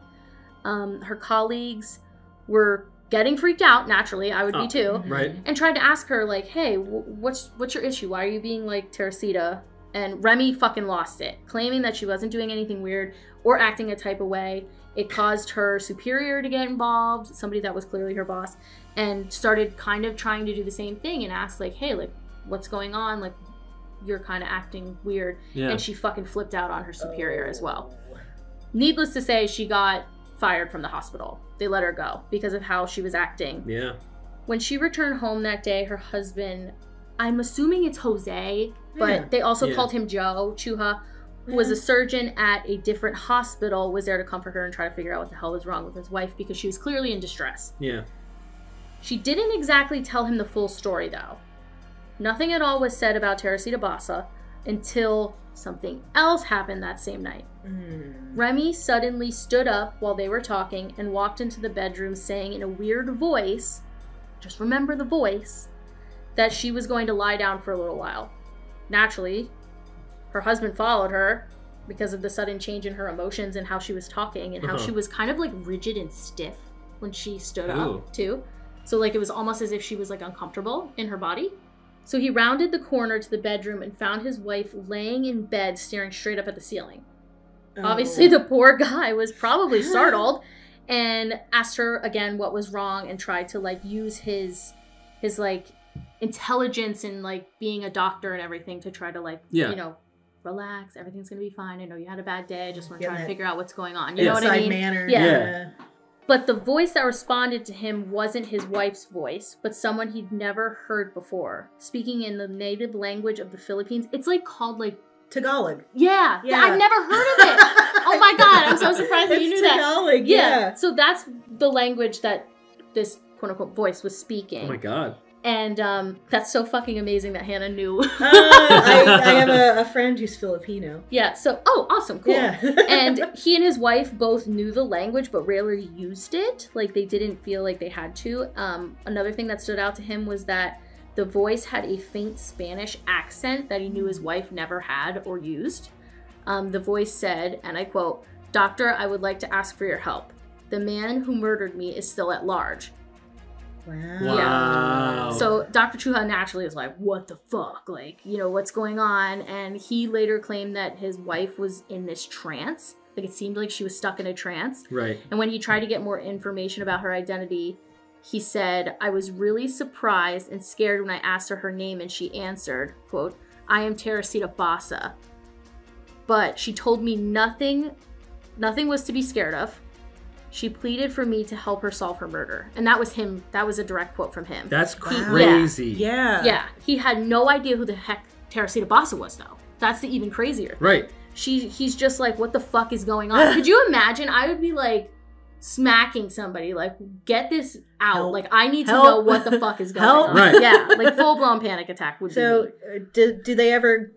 Speaker 2: Her colleagues were getting freaked out, naturally, I would be too.
Speaker 1: Right.
Speaker 2: And tried to ask her, like, hey, what's your issue? Why are you being like Teresita? And Remy fucking lost it, claiming that she wasn't doing anything weird or acting a type of way. It caused her superior to get involved, somebody that was clearly her boss, and started kind of trying to do the same thing and ask, like, hey, like, what's going on? Like, you're kind of acting weird. Yeah. And she fucking flipped out on her superior as well. Needless to say, she got fired from the hospital. They let her go because of how she was acting.
Speaker 1: Yeah.
Speaker 2: When she returned home that day, her husband, I'm assuming it's Jose, but they also called him Joe Chuha, who was a surgeon at a different hospital, was there to comfort her and try to figure out what the hell was wrong with his wife because she was clearly in distress.
Speaker 1: Yeah.
Speaker 2: She didn't exactly tell him the full story, though. Nothing at all was said about Teresita Basa until something else happened that same night. Remy suddenly stood up while they were talking and walked into the bedroom saying in a weird voice, just remember the voice, that she was going to lie down for a little while. Naturally, her husband followed her because of the sudden change in her emotions and how she was talking and how she was kind of like rigid and stiff when she stood up too. So like it was almost as if she was like uncomfortable in her body. So he rounded the corner to the bedroom and found his wife laying in bed staring straight up at the ceiling. Obviously, the poor guy was probably startled and asked her again what was wrong and tried to like use his like intelligence and like being a doctor and everything to try to like, you know, relax. Everything's going to be fine. I know you had a bad day. I just want to try to figure out what's going on. You know what I mean?
Speaker 3: Manner.
Speaker 2: Yeah. But the voice that responded to him wasn't his wife's voice, but someone he'd never heard before, speaking in the native language of the Philippines. It's like called like
Speaker 3: Tagalog.
Speaker 2: Yeah. I've never heard of it. Oh my God, I'm so surprised that you knew
Speaker 3: Tagalog,
Speaker 2: that. Yeah. So that's the language that this quote unquote voice was speaking.
Speaker 1: Oh my God.
Speaker 2: And that's so fucking amazing that Hannah knew.
Speaker 3: I have a friend who's Filipino.
Speaker 2: Yeah, so, awesome, cool. Yeah. And he and his wife both knew the language, but rarely used it. Like, they didn't feel like they had to. Another thing that stood out to him was that the voice had a faint Spanish accent that he knew his wife never had or used. The voice said, and I quote, "Doctor, I would like to ask for your help. The man who murdered me is still at large."
Speaker 3: Wow.
Speaker 2: Yeah. So Dr. Chuha naturally is like, what the fuck? Like, you know, what's going on? And he later claimed that his wife was in this trance. Like, it seemed like she was stuck in a trance.
Speaker 1: Right.
Speaker 2: And when he tried to get more information about her identity, he said, "I was really surprised and scared when I asked her name and she answered, quote, 'I am Teresita Basa.' But she told me nothing was to be scared of. She pleaded for me to help her solve her murder." And that was him. That was a direct quote from him.
Speaker 1: That's crazy.
Speaker 3: Yeah.
Speaker 2: Yeah. He had no idea who the heck Teresita Basa was, though. That's the even crazier thing.
Speaker 1: Right.
Speaker 2: He's just like, what the fuck is going on? Could you imagine? I would be like smacking somebody, like, get this out.
Speaker 3: Help.
Speaker 2: Like, I need to know what the fuck is going on.
Speaker 1: Right.
Speaker 2: Yeah. Like, full-blown panic attack would be me.
Speaker 3: do they ever,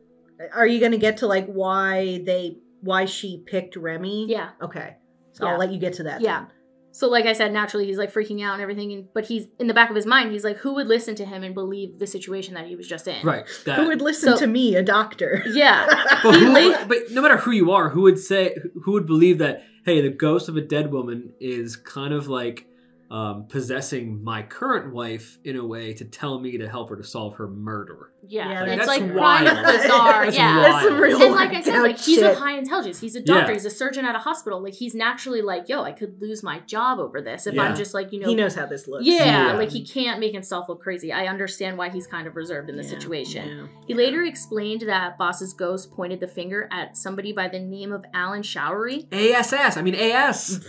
Speaker 3: are you going to get to like why she picked Remy?
Speaker 2: Yeah.
Speaker 3: Okay. So I'll let you get to that.
Speaker 2: Yeah.
Speaker 3: Then.
Speaker 2: So like I said, naturally he's like freaking out and everything, but he's in the back of his mind, he's like, who would listen to him and believe the situation that he was just in?
Speaker 1: Right.
Speaker 3: Who would listen to me, a doctor?
Speaker 2: Yeah.
Speaker 1: But no matter who you are, who would believe that, hey, the ghost of a dead woman is kind of like possessing my current wife in a way to tell me to help her to solve her murder.
Speaker 2: Yeah,
Speaker 1: like,
Speaker 2: it's
Speaker 1: that's
Speaker 2: like
Speaker 1: wild.
Speaker 2: kind of bizarre.
Speaker 1: That's
Speaker 2: yeah,
Speaker 1: wild.
Speaker 3: That's some real
Speaker 2: and like I said, like he's
Speaker 3: shit.
Speaker 2: of high intelligence. He's a doctor.
Speaker 1: Yeah.
Speaker 2: He's a surgeon at a hospital. Like he's naturally like, yo, I could lose my job over this if
Speaker 1: Yeah.
Speaker 2: I'm just like, you know.
Speaker 3: He knows how this looks.
Speaker 2: Yeah,
Speaker 1: Yeah.
Speaker 2: like he can't make himself look crazy. I understand why he's kind of reserved in the situation.
Speaker 3: Yeah.
Speaker 2: He later explained that Boss's ghost pointed the finger at somebody by the name of Alan Showery.
Speaker 1: ASS. I mean AS.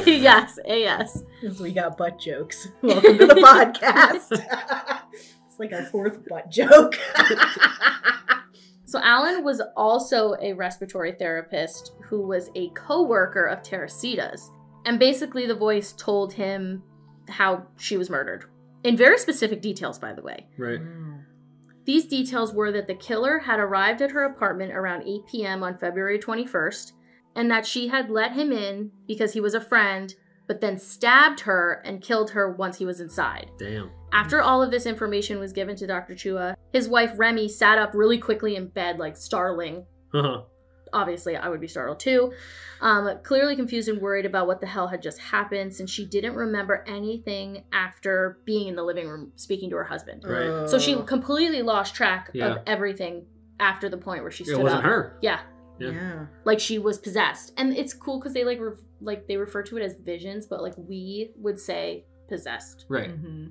Speaker 2: Yes, AS.
Speaker 3: We got butt jokes. Welcome to the podcast. It's like our fourth butt joke.
Speaker 2: So Alan was also a respiratory therapist who was a co-worker of Teresita's. And basically the voice told him how she was murdered. In very specific details, by the way.
Speaker 1: Right.
Speaker 2: These details were that the killer had arrived at her apartment around 8 p.m. on February 21st, and that she had let him in because he was a friend, but then stabbed her and killed her once he was inside.
Speaker 1: Damn.
Speaker 2: After all of this information was given to Dr. Chua, his wife Remy sat up really quickly in bed, like startling.
Speaker 1: Uh-huh.
Speaker 2: Obviously, I would be startled too. Clearly confused and worried about what the hell had just happened, since she didn't remember anything after being in the living room speaking to her husband.
Speaker 1: Right.
Speaker 2: So she completely lost track
Speaker 1: Yeah.
Speaker 2: of everything after the point where she stood
Speaker 1: It wasn't
Speaker 2: up.
Speaker 1: her.
Speaker 2: Yeah.
Speaker 3: Yeah.
Speaker 2: Like she was possessed. And it's cool because they they refer to it as visions, but like we would say possessed.
Speaker 1: Right.
Speaker 3: Mm-hmm.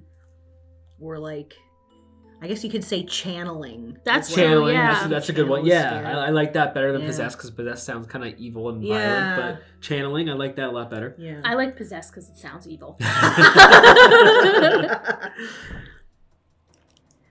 Speaker 3: Or like, I guess you could say channeling.
Speaker 2: That's
Speaker 3: as well.
Speaker 1: Channeling.
Speaker 2: yeah.
Speaker 1: That's a good one.
Speaker 3: Channel
Speaker 1: Yeah,
Speaker 3: spirit.
Speaker 1: I like that better than
Speaker 3: Yeah.
Speaker 1: possessed, because possessed sounds kind of evil and
Speaker 3: Yeah.
Speaker 1: violent. But channeling, I like that a lot better.
Speaker 3: Yeah.
Speaker 2: I like possessed because it sounds evil.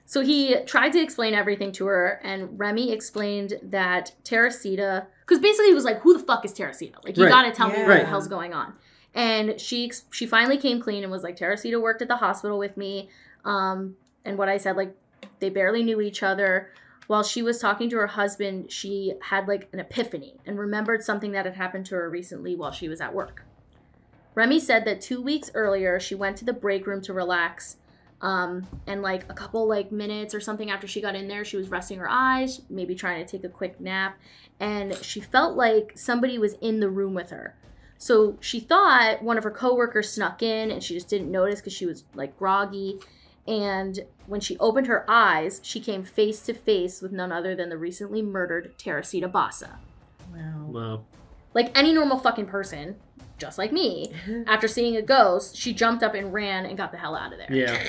Speaker 2: So he tried to explain everything to her, and Remy explained that Teresita, because basically he was like, who the fuck is Teresita? Like, you
Speaker 1: Right.
Speaker 2: gotta tell me what
Speaker 3: Yeah.
Speaker 2: the hell's going on. And she finally came clean and was like, Teresita worked at the hospital with me. And what I said, like, they barely knew each other. While she was talking to her husband, she had like an epiphany and remembered something that had happened to her recently while she was at work. Remy said that 2 weeks earlier, she went to the break room to relax. And like a couple like minutes or something after she got in there, she was resting her eyes, maybe trying to take a quick nap. And she felt like somebody was in the room with her. So she thought one of her coworkers snuck in and she just didn't notice because she was like groggy. And when she opened her eyes, she came face to face with none other than the recently murdered Teresita Bassa.
Speaker 3: Wow.
Speaker 1: Wow.
Speaker 2: Like any normal fucking person, just like me, after seeing a ghost, she jumped up and ran and got the hell out of there.
Speaker 1: Yeah.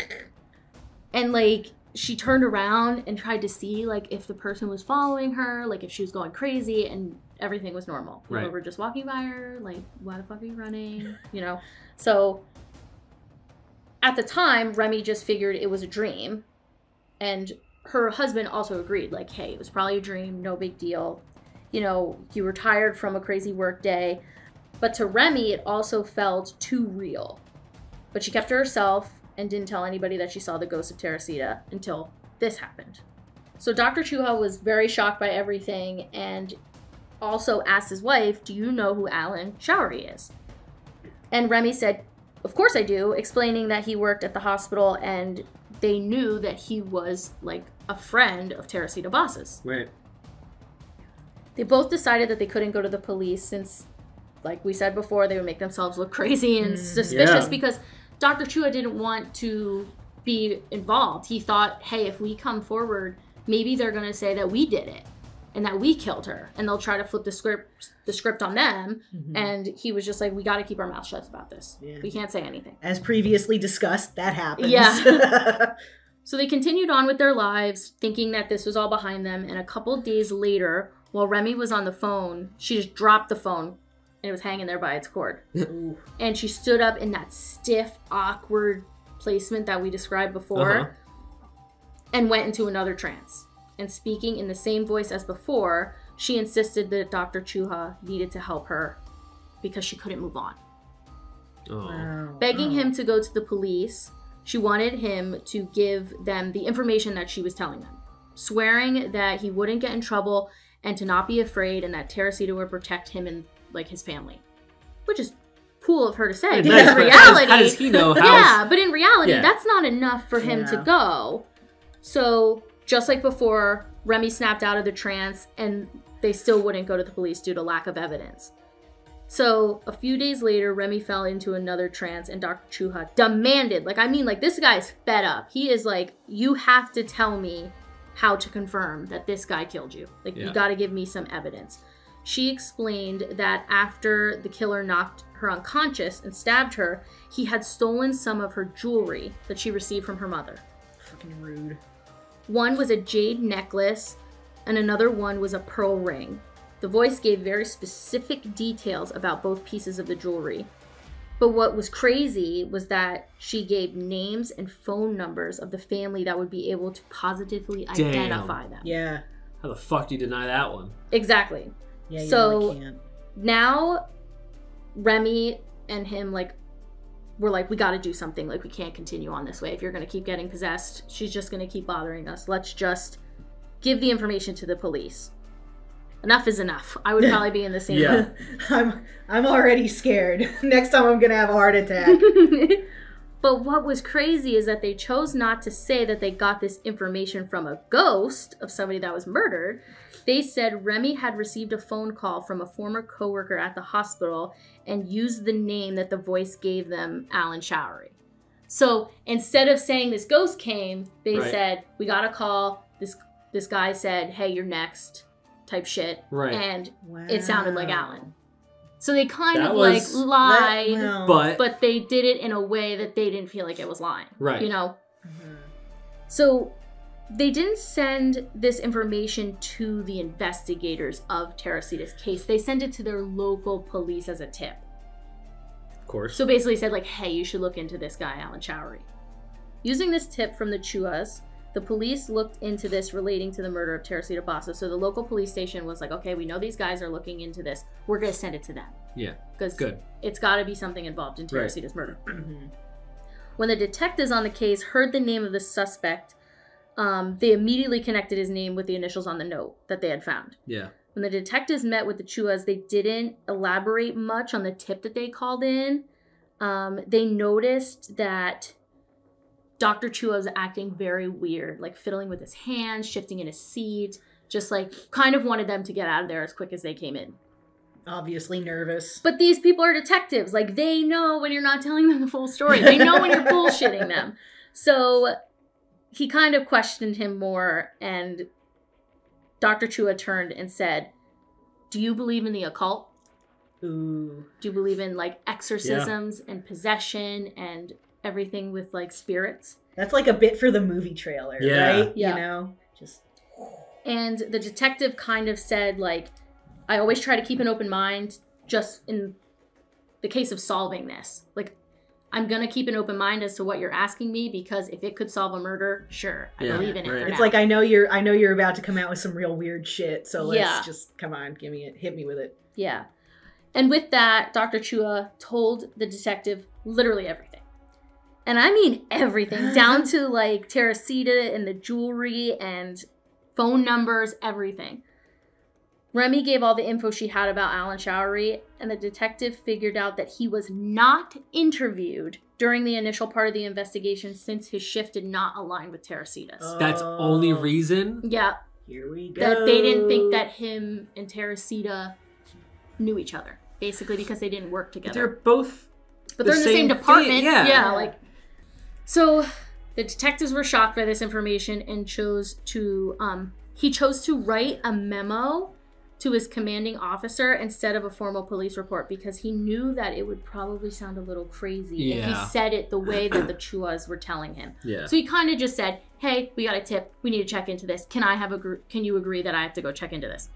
Speaker 2: And like she turned around and tried to see like if the person was following her, like if she was going crazy, and everything was normal. People
Speaker 1: Right.
Speaker 2: were just walking by her, like, why the fuck are you running? You know? So at the time, Remy just figured it was a dream. And her husband also agreed, like, hey, it was probably a dream, no big deal. You know, you were tired from a crazy work day. But to Remy, it also felt too real. But she kept to herself and didn't tell anybody that she saw the ghost of Teresita until this happened. So Dr. Chuha was very shocked by everything and also asked his wife, do you know who Alan Showery is? And Remy said, of course I do, explaining that he worked at the hospital and they knew that he was like a friend of Teresita Bassa's.
Speaker 1: Right.
Speaker 2: They both decided that they couldn't go to the police since, like we said before, they would make themselves look crazy and suspicious
Speaker 1: Yeah.
Speaker 2: because Dr. Chua didn't want to be involved. He thought, hey, if we come forward, maybe they're going to say that we did it and that we killed her, and they'll try to flip the script on them.
Speaker 3: Mm-hmm.
Speaker 2: And he was just like, we got to keep our mouth shut about this.
Speaker 3: Yeah.
Speaker 2: We can't say anything.
Speaker 3: As previously discussed, that happens.
Speaker 2: Yeah. So they continued on with their lives, thinking that this was all behind them. And a couple days later, while Remy was on the phone, she just dropped the phone and it was hanging there by its cord. And she stood up in that stiff, awkward placement that we described before and went into another trance. And speaking in the same voice as before, she insisted that Dr. Chuha needed to help her because she couldn't move on.
Speaker 1: Oh.
Speaker 3: Wow.
Speaker 2: Begging him to go to the police, she wanted him to give them the information that she was telling them, swearing that he wouldn't get in trouble and to not be afraid and that Teresita would protect him and like his family, which is cool of her to say. But
Speaker 1: Nice,
Speaker 2: in
Speaker 1: but
Speaker 2: reality,
Speaker 1: how does he know?
Speaker 2: but in reality, that's not enough for him to go. So just like before, Remy snapped out of the trance, and they still wouldn't go to the police due to lack of evidence. So a few days later, Remy fell into another trance, and Dr. Chuha demanded, this guy's fed up. He is like, you have to tell me how to confirm that this guy killed you. You got to give me some evidence. She explained that after the killer knocked her unconscious and stabbed her, he had stolen some of her jewelry that she received from her mother.
Speaker 3: Fucking rude.
Speaker 2: One was a jade necklace, and another one was a pearl ring. The voice gave very specific details about both pieces of the jewelry. But what was crazy was that she gave names and phone numbers of the family that would be able to positively identify them.
Speaker 3: Yeah.
Speaker 1: How the fuck do you deny that one?
Speaker 2: Exactly.
Speaker 3: Yeah, you
Speaker 2: so
Speaker 3: really can't.
Speaker 2: Now Remy and him we're we got to do something. We can't continue on this way. If you're going to keep getting possessed, she's just going to keep bothering us. Let's just give the information to the police. Enough is enough. I would probably be in the same boat.
Speaker 3: I'm already scared. Next time I'm going to have a heart attack.
Speaker 2: But what was crazy is that they chose not to say that they got this information from a ghost of somebody that was murdered. They said Remy had received a phone call from a former coworker at the hospital and used the name that the voice gave them, Alan Showery. So instead of saying this ghost came, they said, we got a call. This guy said, hey, you're next, type shit. Right. And it sounded like Alan. So they kind of lied, but they did it in a way that they didn't feel like it was lying. Right. Mm-hmm. So they didn't send this information to the investigators of Teresita's case. They sent it to their local police as a tip.
Speaker 1: Of course.
Speaker 2: So basically said hey, you should look into this guy, Alan Showery. Using this tip from the Chuas, the police looked into this relating to the murder of Teresita Bassa. So the local police station was okay, we know these guys are looking into this. We're going to send it to them.
Speaker 1: Yeah.
Speaker 2: Because it's got to be something involved in Teresita's murder. Mm-hmm. When the detectives on the case heard the name of the suspect, they immediately connected his name with the initials on the note that they had found.
Speaker 1: Yeah.
Speaker 2: When the detectives met with the Chuas, they didn't elaborate much on the tip that they called in. They noticed that Dr. Chua was acting very weird, fiddling with his hands, shifting in his seat, just kind of wanted them to get out of there as quick as they came in.
Speaker 3: Obviously nervous.
Speaker 2: But these people are detectives. They know when you're not telling them the full story. They know when you're bullshitting them. So he kind of questioned him more, and Dr. Chua turned and said, do you believe in the occult?
Speaker 3: Ooh.
Speaker 2: Do you believe in exorcisms and possession and everything with spirits?
Speaker 3: That's a bit for the movie trailer, right?
Speaker 2: Yeah. And the detective kind of said I always try to keep an open mind just in the case of solving this. I'm going to keep an open mind as to what you're asking me, because if it could solve a murder, sure, I believe in it.
Speaker 3: Right. It's I know you're about to come out with some real weird shit, so let's just come on, give me it, hit me with it.
Speaker 2: Yeah. And with that, Dr. Chua told the detective literally everything. And I mean everything, down to Teresita and the jewelry and phone numbers, everything. Remy gave all the info she had about Alan Showery, and the detective figured out that he was not interviewed during the initial part of the investigation since his shift did not align with Teresita's.
Speaker 1: That's only reason?
Speaker 2: Yeah.
Speaker 3: Here we go.
Speaker 2: That they didn't think that him and Teresita knew each other, basically because they didn't work together.
Speaker 1: But they're both
Speaker 2: But they're in the same department.
Speaker 1: Yeah.
Speaker 2: So the detectives were shocked by this information and chose to write a memo to his commanding officer instead of a formal police report, because he knew that it would probably sound a little crazy if he said it the way that the Chuas were telling him. Yeah. So he kind of just said, hey, we got a tip. We need to check into this. Can you agree that I have to go check into this?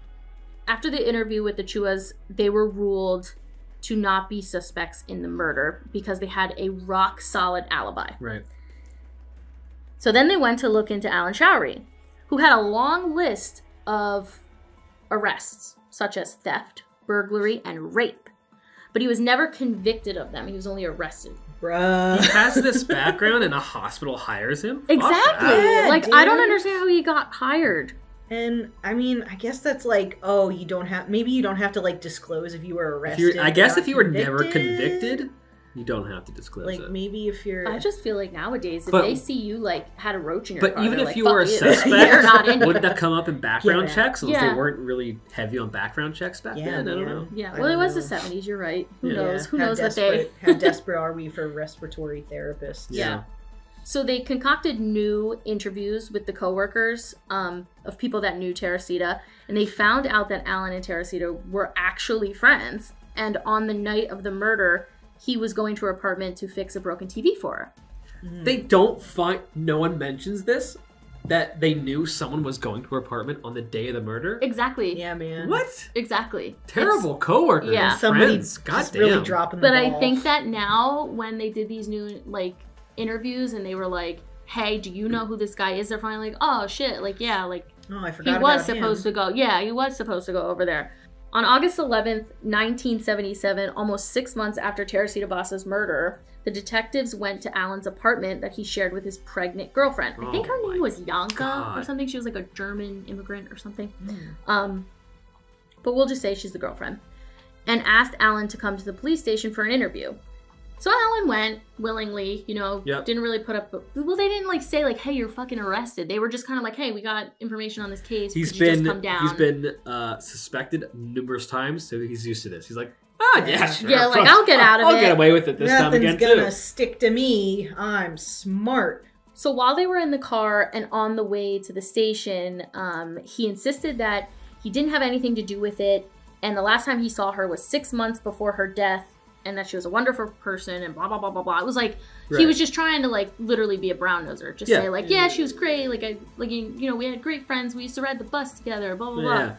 Speaker 2: After the interview with the Chuas, they were ruled to not be suspects in the murder because they had a rock solid alibi.
Speaker 1: Right.
Speaker 2: So then they went to look into Alan Showery, who had a long list of arrests, such as theft, burglary, and rape. But he was never convicted of them. He was only arrested.
Speaker 3: Bruh.
Speaker 1: He has this background and a hospital hires him?
Speaker 2: Exactly.
Speaker 3: Yeah,
Speaker 2: I don't understand how he got hired.
Speaker 3: And I mean, I guess that's like, oh, maybe you don't have to like disclose if you were arrested.
Speaker 1: I guess if you were never convicted, you don't have to disclose
Speaker 3: like,
Speaker 1: it.
Speaker 3: maybe if you're...
Speaker 2: I just feel like nowadays, if they see you, like, had a roach in your car,
Speaker 1: but even if
Speaker 2: like,
Speaker 1: you were a suspect,
Speaker 2: you're not in
Speaker 1: wouldn't
Speaker 2: here.
Speaker 1: that come up in background checks? Unless
Speaker 2: Yeah.
Speaker 1: they weren't really heavy on background checks back then? I don't know.
Speaker 2: Yeah, well, it was the 70s, you're right. Who knows? Who knows what they...
Speaker 3: How desperate are we for respiratory therapists?
Speaker 2: Yeah. So they concocted new interviews with the coworkers of people that knew Teresita, and they found out that Alan and Teresita were actually friends, and on the night of the murder, he was going to her apartment to fix a broken TV for her.
Speaker 1: They don't find... No one mentions this, that they knew someone was going to her apartment on the day of the murder?
Speaker 2: Exactly.
Speaker 3: Yeah, man.
Speaker 1: What?
Speaker 2: Exactly.
Speaker 1: Terrible coworkers.
Speaker 2: Yeah.
Speaker 3: Somebody's really dropping the ball.
Speaker 2: But I think that now, when they did these new, like, interviews and they were like, hey, do you know who this guy is? They're finally like, oh, shit. Like, yeah, like,
Speaker 3: oh, I forgot
Speaker 2: he was supposed to go. Yeah, he was supposed to go over there. On August 11th, 1977, almost 6 months after Teresita Basa's murder, the detectives went to Alan's apartment that he shared with his pregnant girlfriend. I think her name was Janka or something. She was like a German immigrant or something. But we'll just say she's the girlfriend. And asked Alan to come to the police station for an interview. So Alan went willingly, you know, didn't really put up... Well, they didn't, like, say, like, hey, you're fucking arrested. They were just kind of like, hey, we got information on this case. Just come down?
Speaker 1: He's been suspected numerous times, so he's used to this. He's like, oh, yeah, sure.
Speaker 2: Yeah, like, I'll get out of it.
Speaker 1: I'll get away with it this time again, too.
Speaker 3: Nothing's gonna stick to me. I'm smart.
Speaker 2: So while they were in the car and on the way to the station, he insisted that he didn't have anything to do with it, and the last time he saw her was 6 months before her death, and that she was a wonderful person, and blah, blah, blah, blah, blah. It was like, he was just trying to, like, literally be a brown-noser. Just say, like, yeah, she was great. Like, you know, we had great friends. We used to ride the bus together, blah, blah, blah.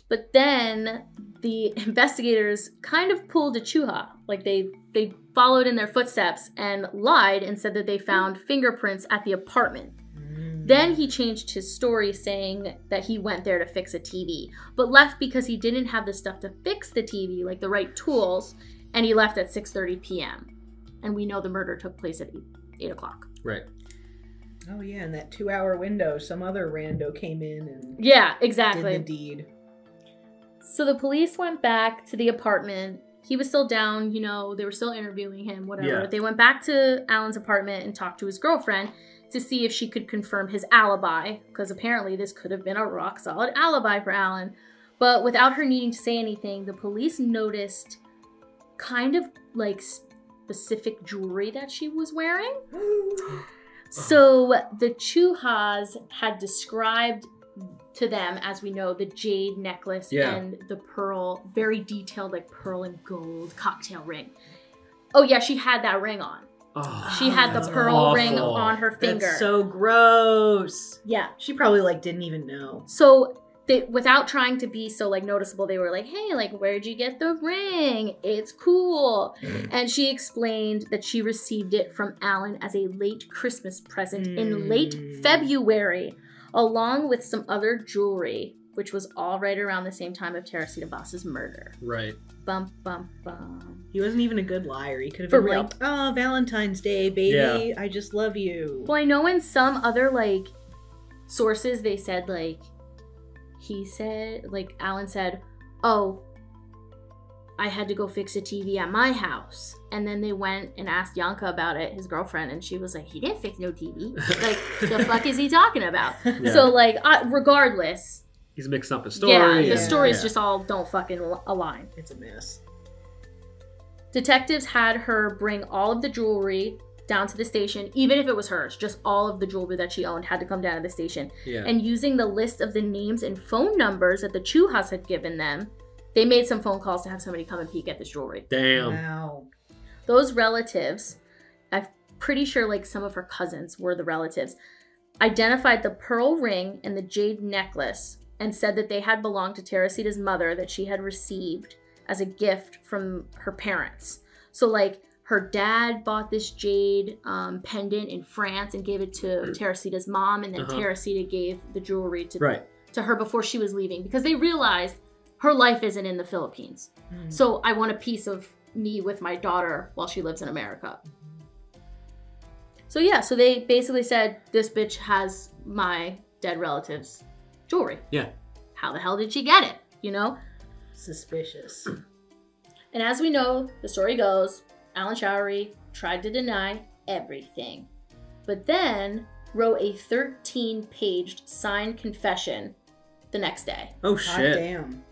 Speaker 2: But then the investigators kind of pulled a Chuha. Like, they followed in their footsteps and lied and said that they found fingerprints at the apartment. Then he changed his story, saying that he went there to fix a TV, but left because he didn't have the stuff to fix the TV, like the right tools, and he left at 6:30 p.m. And we know the murder took place at 8 o'clock.
Speaker 1: Right.
Speaker 3: Oh, yeah, in that 2-hour window, some other rando came in and
Speaker 2: exactly.
Speaker 3: did the deed.
Speaker 2: So the police went back to the apartment. He was still down, you know, they were still interviewing him, whatever.
Speaker 1: Yeah.
Speaker 2: They went back to Alan's apartment and talked to his girlfriend to see if she could confirm his alibi, because apparently this could have been a rock-solid alibi for Alan. But without her needing to say anything, the police noticed kind of, like, specific jewelry that she was wearing. So the Chuhas had described to them, as we know, the jade necklace and the pearl, very detailed, like, pearl and gold cocktail ring. Oh, yeah, she had that ring on.
Speaker 1: Oh,
Speaker 2: she had the pearl ring on her finger.
Speaker 3: That's so gross.
Speaker 2: Yeah.
Speaker 3: She probably, like, didn't even know.
Speaker 2: So, without trying to be so, like, noticeable, they were like, hey, like, where'd you get the ring? It's cool. And she explained that she received it from Alan as a late Christmas present in late February, along with some other jewelry, which was all right around the same time of Teresita Basa's murder.
Speaker 1: Right.
Speaker 2: Bum, bum, bum.
Speaker 3: He wasn't even a good liar. He could have
Speaker 2: For
Speaker 3: been
Speaker 2: real.
Speaker 3: like, oh, Valentine's Day, baby.
Speaker 1: Yeah.
Speaker 3: I just love you.
Speaker 2: Well, I know in some other, like, sources, they said, like, Alan said, oh, I had to go fix a TV at my house. And then they went and asked Janka about it, his girlfriend, and she was like, he didn't fix no TV. Like, the fuck is he talking about?
Speaker 1: Yeah.
Speaker 2: So, like, regardless.
Speaker 1: He's mixing up his story.
Speaker 2: Yeah, the stories just all don't fucking align.
Speaker 3: It's a mess.
Speaker 2: Detectives had her bring all of the jewelry down to the station, even if it was hers. Just all of the jewelry that she owned had to come down to the station.
Speaker 1: Yeah.
Speaker 2: And using the list of the names and phone numbers that the Chuhas had given them, they made some phone calls to have somebody come and peek at this jewelry.
Speaker 1: Damn.
Speaker 3: Wow.
Speaker 2: Those relatives, I'm pretty sure, like, some of her cousins were the relatives, identified the pearl ring and the jade necklace and said that they had belonged to Teresita's mother, that she had received as a gift from her parents. So, like, her dad bought this jade pendant in France and gave it to Teresita's mom, and then Teresita gave the jewelry to her before she was leaving, because they realized her life isn't in the Philippines. So I want a piece of me with my daughter while she lives in America. So yeah, so they basically said, this bitch has my dead relative's jewelry.
Speaker 1: Yeah.
Speaker 2: How the hell did she get it? You know?
Speaker 3: Suspicious.
Speaker 2: And as we know, the story goes, Alan Showery tried to deny everything, but then wrote a 13-page signed confession the next day.
Speaker 1: Oh, shit.
Speaker 3: God damn.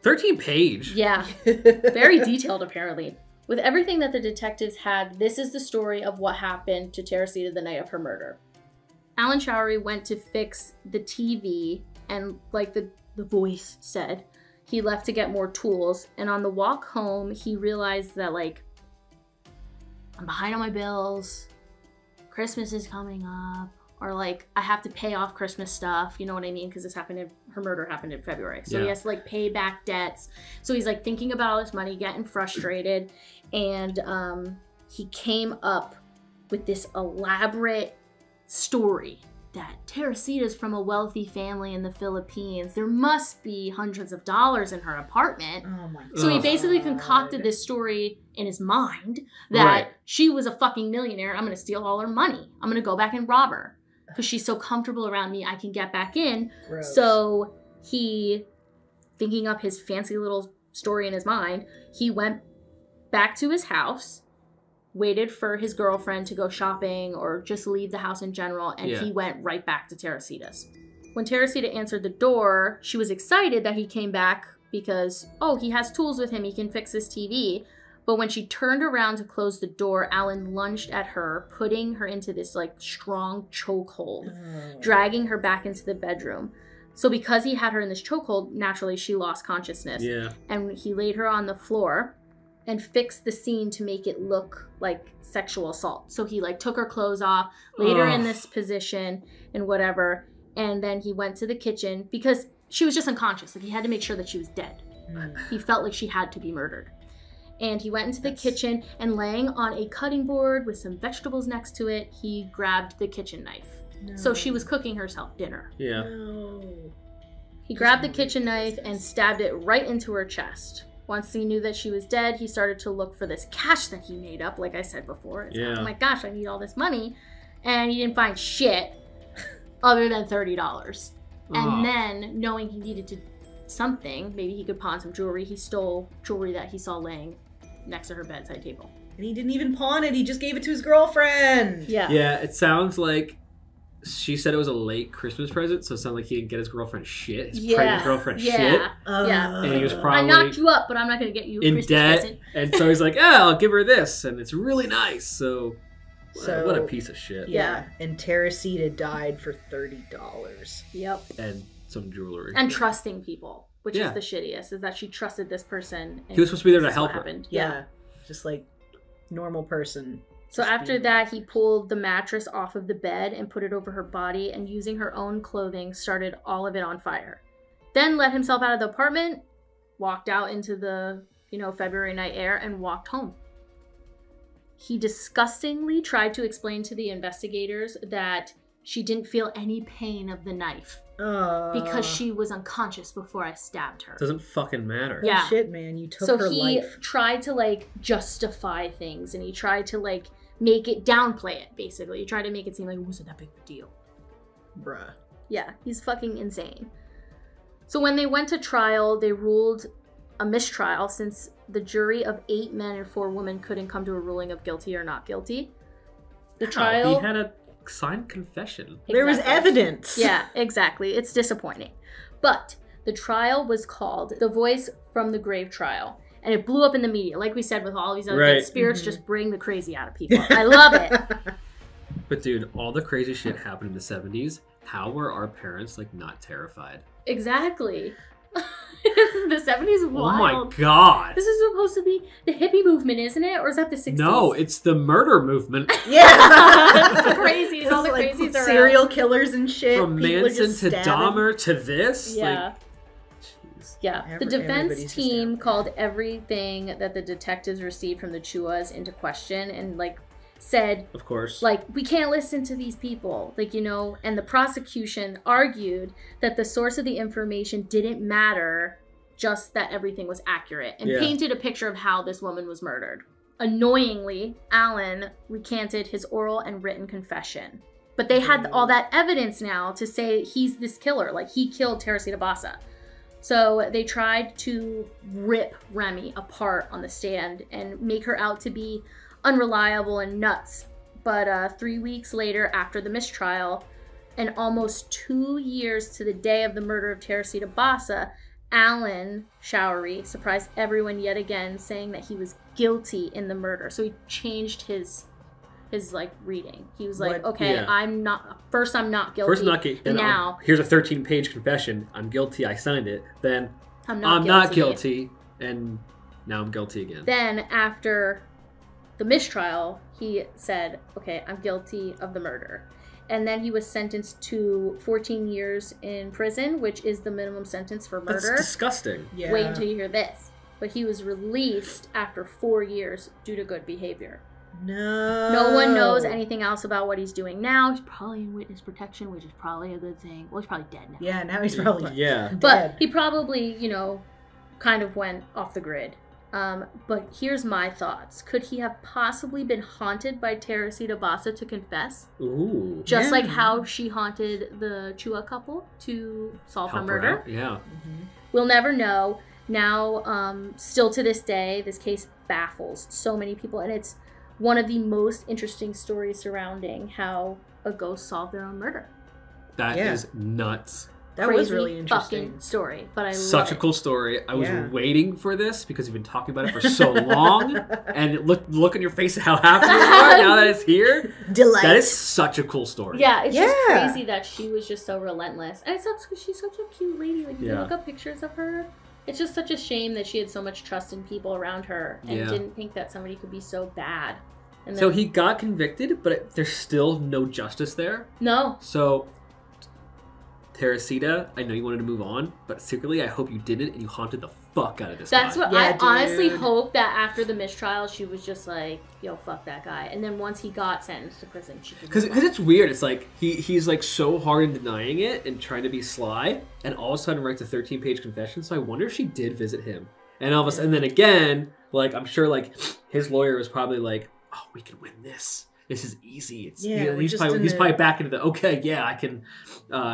Speaker 1: 13-page?
Speaker 2: Yeah. Very detailed, apparently. With everything that the detectives had, this is the story of what happened to Teresita the night of her murder. Alan Showery went to fix the TV, and like the voice said, he left to get more tools. And on the walk home, he realized that, like, I'm behind on my bills, Christmas is coming up, or like, I have to pay off Christmas stuff, you know what I mean? Because her murder happened in February. So he has to like pay back debts. So he's like thinking about all this money, getting frustrated. And he came up with this elaborate story that Teresita's from a wealthy family in the Philippines. There must be hundreds of dollars in her apartment.
Speaker 3: Oh my God.
Speaker 2: So he basically concocted this story in his mind that she was a fucking millionaire. I'm going to steal all her money. I'm going to go back and rob her. Because she's so comfortable around me, I can get back in.
Speaker 3: Gross.
Speaker 2: So he, thinking up his fancy little story in his mind, he went back to his house, waited for his girlfriend to go shopping or just leave the house in general, and he went right back to Teresita's. When Teresita answered the door, she was excited that he came back because, oh, he has tools with him, he can fix his TV. But when she turned around to close the door, Alan lunged at her, putting her into this like strong chokehold, dragging her back into the bedroom. So because he had her in this chokehold, naturally she lost consciousness.
Speaker 1: Yeah.
Speaker 2: And he laid her on the floor and fixed the scene to make it look like sexual assault. So he like took her clothes off, laid her in this position and whatever. And then he went to the kitchen because she was just unconscious. Like he had to make sure that she was dead. He felt like she had to be murdered. And he went into the kitchen and laying on a cutting board with some vegetables next to it, he grabbed the kitchen knife. No. So she was cooking herself dinner.
Speaker 1: Yeah.
Speaker 3: No.
Speaker 2: He grabbed the kitchen knife and stabbed it right into her chest. Once he knew that she was dead, he started to look for this cash that he made up, like I said before. It's like, oh my gosh, I need all this money. And he didn't find shit other than $30. And then, knowing he needed to something, maybe he could pawn some jewelry, he stole jewelry that he saw laying next to her bedside table.
Speaker 3: And he didn't even pawn it, he just gave it to his girlfriend.
Speaker 2: Yeah.
Speaker 1: Yeah, it sounds like she said it was a late Christmas present, so it sounded like he didn't get his girlfriend shit. His pregnant girlfriend shit.
Speaker 2: Yeah.
Speaker 1: And he was probably
Speaker 2: I knocked you up, but I'm not going to get you a
Speaker 1: in
Speaker 2: Christmas
Speaker 1: debt.
Speaker 2: present.
Speaker 1: And so he's like, I'll give her this, and it's really nice. So what a piece of shit.
Speaker 3: Yeah. And Teresita died for $30.
Speaker 2: Yep.
Speaker 1: And some jewelry.
Speaker 2: And trusting people. Which is the shittiest, is that she trusted this person. And
Speaker 1: he was supposed to be there to help her.
Speaker 3: Yeah. Just like normal person.
Speaker 2: So after that, he pulled the mattress off of the bed and put it over her body, and using her own clothing, started all of it on fire. Then let himself out of the apartment, walked out into the, February night air, and walked home. He disgustingly tried to explain to the investigators that she didn't feel any pain of the knife. Because she was unconscious before I stabbed her.
Speaker 1: Doesn't fucking matter.
Speaker 2: Yeah.
Speaker 3: Oh, shit, man. You took her life.
Speaker 2: So he tried to, justify things, and he tried to, make it, downplay it, basically. He tried to make it seem like it wasn't that big of a deal.
Speaker 3: Bruh.
Speaker 2: Yeah, he's fucking insane. So when they went to trial, they ruled a mistrial since the jury of 8 men and 4 women couldn't come to a ruling of guilty or not guilty. The trial...
Speaker 1: He had a signed confession.
Speaker 2: Exactly.
Speaker 3: There was evidence.
Speaker 2: Yeah, exactly. It's disappointing. But the trial was called The Voice from the Grave Trial. And it blew up in the media. Like we said with all these other things, spirits just bring the crazy out of people. I love it.
Speaker 1: But dude, all the crazy shit happened in the 70s. How were our parents not terrified?
Speaker 2: Exactly. The 70s is wild.
Speaker 1: Oh my god.
Speaker 2: This is supposed to be the hippie movement, isn't it? Or is that the 60s?
Speaker 1: No, it's the murder movement.
Speaker 3: Yeah.
Speaker 2: That's the crazies. All the crazies are
Speaker 3: serial killers and shit.
Speaker 1: From Manson to Dahmer to this.
Speaker 2: Yeah. The defense team called everything that the detectives received from the Chuas into question and said,
Speaker 1: of course,
Speaker 2: we can't listen to these people, and the prosecution argued that the source of the information didn't matter, just that everything was accurate, and painted a picture of how this woman was murdered. Annoyingly, Alan recanted his oral and written confession. But they had all that evidence now to say he's this killer. Like, he killed Teresita Basa. So they tried to rip Remy apart on the stand and make her out to be unreliable and nuts. But 3 weeks later, after the mistrial, and almost 2 years to the day of the murder of Teresita Basa, Alan Showery surprised everyone yet again, saying that he was guilty in the murder. So he changed his like reading. He was like, okay, yeah. I'm not guilty.
Speaker 1: First, not guilty.
Speaker 2: Now
Speaker 1: here's a 13-page confession. I'm guilty. I signed it. Then I'm
Speaker 2: not
Speaker 1: guilty, and now I'm guilty again.
Speaker 2: Then after the mistrial, he said, okay, I'm guilty of the murder. And then he was sentenced to 14 years in prison, which is the minimum sentence for murder.
Speaker 1: That's disgusting.
Speaker 2: Yeah. Wait until you hear this. But he was released after 4 years due to good behavior. No one knows anything else about what he's doing now. He's probably in witness protection, which is probably a good thing. Well, he's probably dead now.
Speaker 3: Yeah, now he's probably
Speaker 1: dead.
Speaker 2: But he probably, kind of went off the grid. But here's my thoughts. Could he have possibly been haunted by Teresita Basa to confess?
Speaker 1: Ooh.
Speaker 2: Just like how she haunted the Chua couple to solve her murder?
Speaker 1: Yeah.
Speaker 2: Mm-hmm. We'll never know. Now, still to this day, this case baffles so many people, and it's one of the most interesting stories surrounding how a ghost solved their own murder.
Speaker 1: That is nuts.
Speaker 3: That
Speaker 2: Crazy
Speaker 3: was really interesting.
Speaker 2: Fucking story, but I
Speaker 1: Such
Speaker 2: love
Speaker 1: a cool story. I was waiting for this because you've been talking about it for so long, and look on your face at how happy you are now that it's here.
Speaker 3: Delight.
Speaker 1: That is such a cool story.
Speaker 2: Yeah, it's just crazy that she was just so relentless, and it sucks because she's such a cute lady. Like, if you look up pictures of her, it's just such a shame that she had so much trust in people around her and didn't think that somebody could be so bad. And then,
Speaker 1: so he got convicted, but there's still no justice there?
Speaker 2: No.
Speaker 1: So, Teresita, I know you wanted to move on, but secretly I hope you didn't and you haunted the fuck out of this guy.
Speaker 2: That's what I honestly hope, that after the mistrial she was just like, yo, fuck that guy. And then once he got sentenced to prison, she could. Because
Speaker 1: it's weird. It's like he's like so hard in denying it and trying to be sly, and all of a sudden writes a 13-page confession. So I wonder if she did visit him. And all of a sudden, and then again, like I'm sure like his lawyer was probably like, oh, we can win this. This is easy. It's he's probably back into the I can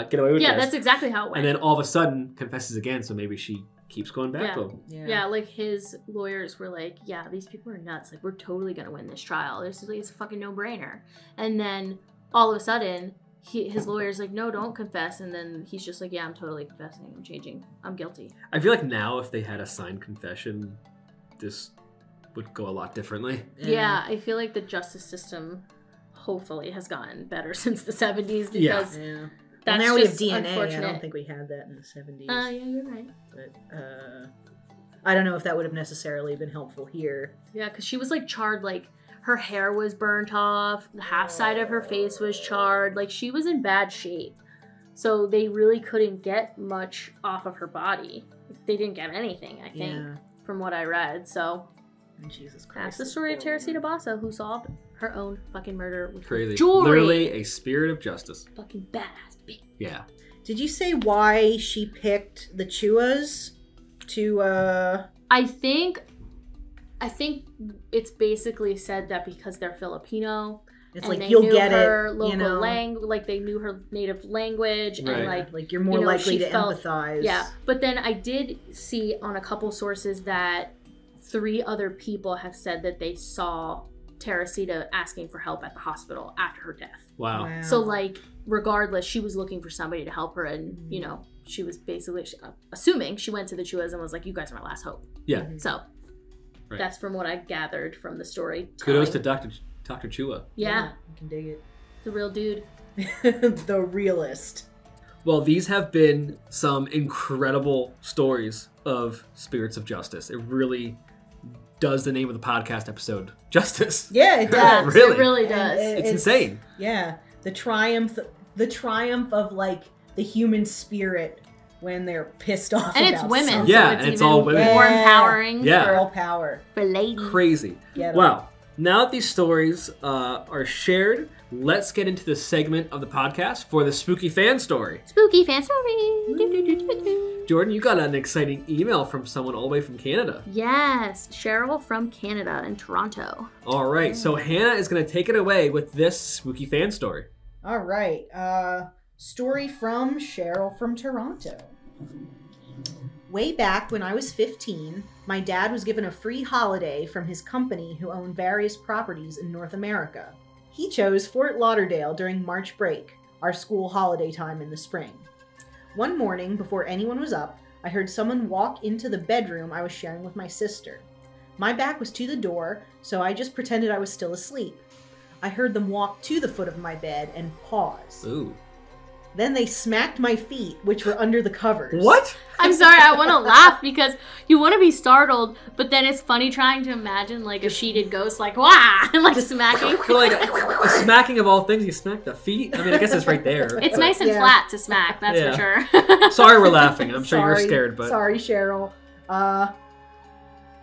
Speaker 1: get away with this.
Speaker 2: Yeah, that's exactly how it went.
Speaker 1: And then all of a sudden confesses again, so maybe she keeps going back to him.
Speaker 2: Yeah, like his lawyers were like, yeah, these people are nuts. Like, we're totally gonna win this trial. It's a fucking no-brainer. And then all of a sudden, his lawyer's like, no, don't confess. And then he's just like, yeah, I'm totally confessing. I'm changing. I'm guilty.
Speaker 1: I feel like now if they had a signed confession, this would go a lot differently.
Speaker 2: Yeah, I feel like the justice system hopefully has gotten better since the 70s because that's
Speaker 3: now
Speaker 2: just
Speaker 3: we have DNA.
Speaker 2: Unfortunate.
Speaker 3: I don't think we had that in the 70s.
Speaker 2: Yeah, you're right.
Speaker 3: But I don't know if that would have necessarily been helpful here.
Speaker 2: Yeah, because she was like charred, like her hair was burnt off, the half side of her face was charred, like she was in bad shape. So they really couldn't get much off of her body. They didn't get anything, I think, from what I read. So
Speaker 3: Jesus Christ.
Speaker 2: That's the story of Teresita Basa, who solved her own fucking murder with
Speaker 1: crazy
Speaker 2: jewelry.
Speaker 1: Literally a spirit of justice.
Speaker 2: Fucking badass bitch.
Speaker 1: Yeah.
Speaker 3: Did you say why she picked the Chuas to
Speaker 2: I think it's basically said that because they're Filipino.
Speaker 3: It's like you'll get it,
Speaker 2: local like they knew her native language, and
Speaker 3: like you're more likely to empathize.
Speaker 2: Yeah, but then I did see on a couple sources that 3 other people have said that they saw Teresita asking for help at the hospital after her death.
Speaker 1: Wow.
Speaker 2: So like, regardless, she was looking for somebody to help her, and she was basically assuming she went to the Chuas and was like, "You guys are my last hope."
Speaker 1: Yeah.
Speaker 2: So that's from what I gathered from the story.
Speaker 1: Kudos to Dr. Chua.
Speaker 2: Yeah.
Speaker 3: I can dig it.
Speaker 2: The real dude.
Speaker 3: The realist.
Speaker 1: Well, these have been some incredible stories of spirits of justice. It really does the name of the podcast episode justice.
Speaker 3: Yeah, it does.
Speaker 1: Really.
Speaker 2: It really does.
Speaker 1: It's insane.
Speaker 3: Yeah. The triumph of like the human spirit when they're pissed off
Speaker 2: and
Speaker 3: about
Speaker 2: it's women.
Speaker 3: something.
Speaker 1: Yeah,
Speaker 2: so it's
Speaker 1: and it's
Speaker 2: even
Speaker 1: all women.
Speaker 2: more empowering.
Speaker 1: Yeah.
Speaker 3: Girl power.
Speaker 2: For ladies.
Speaker 1: Crazy. Wow. Now that these stories are shared, let's get into the segment of the podcast for the spooky fan story.
Speaker 2: Spooky fan story.
Speaker 1: Jordan, you got an exciting email from someone all the way from Canada.
Speaker 2: Yes, Cheryl from Canada in Toronto.
Speaker 1: All right, so Hannah is going to take it away with this spooky fan story.
Speaker 3: All right. Story from Cheryl from Toronto. Way back when I was 15, my dad was given a free holiday from his company who owned various properties in North America. He chose Fort Lauderdale during March break, our school holiday time in the spring. One morning, before anyone was up, I heard someone walk into the bedroom I was sharing with my sister. My back was to the door, so I just pretended I was still asleep. I heard them walk to the foot of my bed and pause.
Speaker 1: Ooh.
Speaker 3: Then they smacked my feet, which were under the covers.
Speaker 1: What?
Speaker 2: I'm sorry, I want to laugh because you want to be startled, but then it's funny trying to imagine like a sheeted ghost, like wah, and like smacking.
Speaker 1: Like a smacking of all things, you smack the feet. I mean, I guess it's right there.
Speaker 2: It's nice and flat to smack, that's for sure.
Speaker 1: Sorry, we're laughing. I'm sure you're scared, but
Speaker 3: sorry, Cheryl.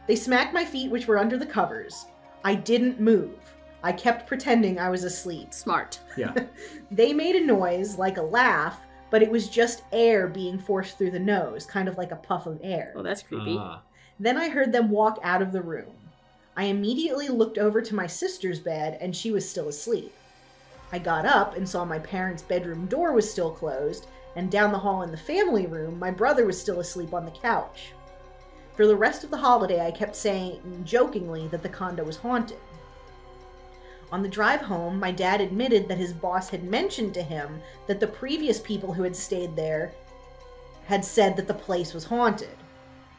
Speaker 3: They smacked my feet, which were under the covers. I didn't move. I kept pretending I was asleep.
Speaker 2: Smart.
Speaker 1: Yeah.
Speaker 3: They made a noise like a laugh, but it was just air being forced through the nose, kind of like a puff of air.
Speaker 2: Oh, that's creepy.
Speaker 3: Then I heard them walk out of the room. I immediately looked over to my sister's bed, and she was still asleep. I got up and saw my parents' bedroom door was still closed, and down the hall in the family room, my brother was still asleep on the couch. For the rest of the holiday, I kept saying jokingly that the condo was haunted. On the drive home, my dad admitted that his boss had mentioned to him that the previous people who had stayed there had said that the place was haunted.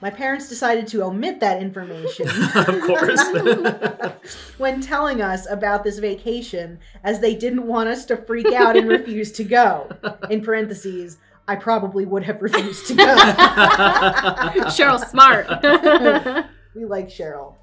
Speaker 3: My parents decided to omit that information
Speaker 1: Of course.
Speaker 3: when telling us about this vacation, as they didn't want us to freak out and refuse to go. In parentheses, I probably would have refused to go.
Speaker 2: Cheryl's smart.
Speaker 3: We like Cheryl.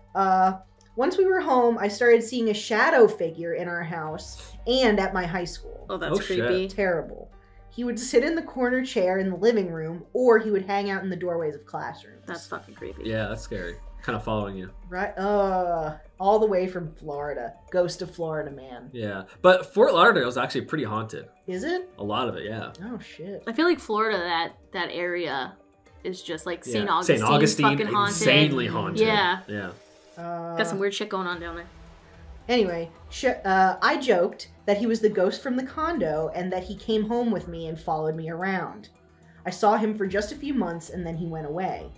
Speaker 3: Once we were home, I started seeing a shadow figure in our house and at my high school.
Speaker 2: Oh, that's creepy.
Speaker 3: Terrible. He would sit in the corner chair in the living room, or he would hang out in the doorways of classrooms.
Speaker 2: That's fucking creepy.
Speaker 1: Yeah, that's scary. Kind of following you.
Speaker 3: Right? All the way from Florida. Ghost of Florida man.
Speaker 1: Yeah. But Fort Lauderdale is actually pretty haunted.
Speaker 3: Is it?
Speaker 1: A lot of it, yeah.
Speaker 3: Oh, shit.
Speaker 2: I feel like Florida, that area is just like St. Augustine.
Speaker 1: St. Augustine,
Speaker 2: fucking haunted.
Speaker 1: insanely haunted.
Speaker 2: Yeah.
Speaker 1: Yeah.
Speaker 2: Got some weird shit going on down there.
Speaker 3: Anyway, I joked that he was the ghost from the condo and that he came home with me and followed me around. I saw him for just a few months and then he went away.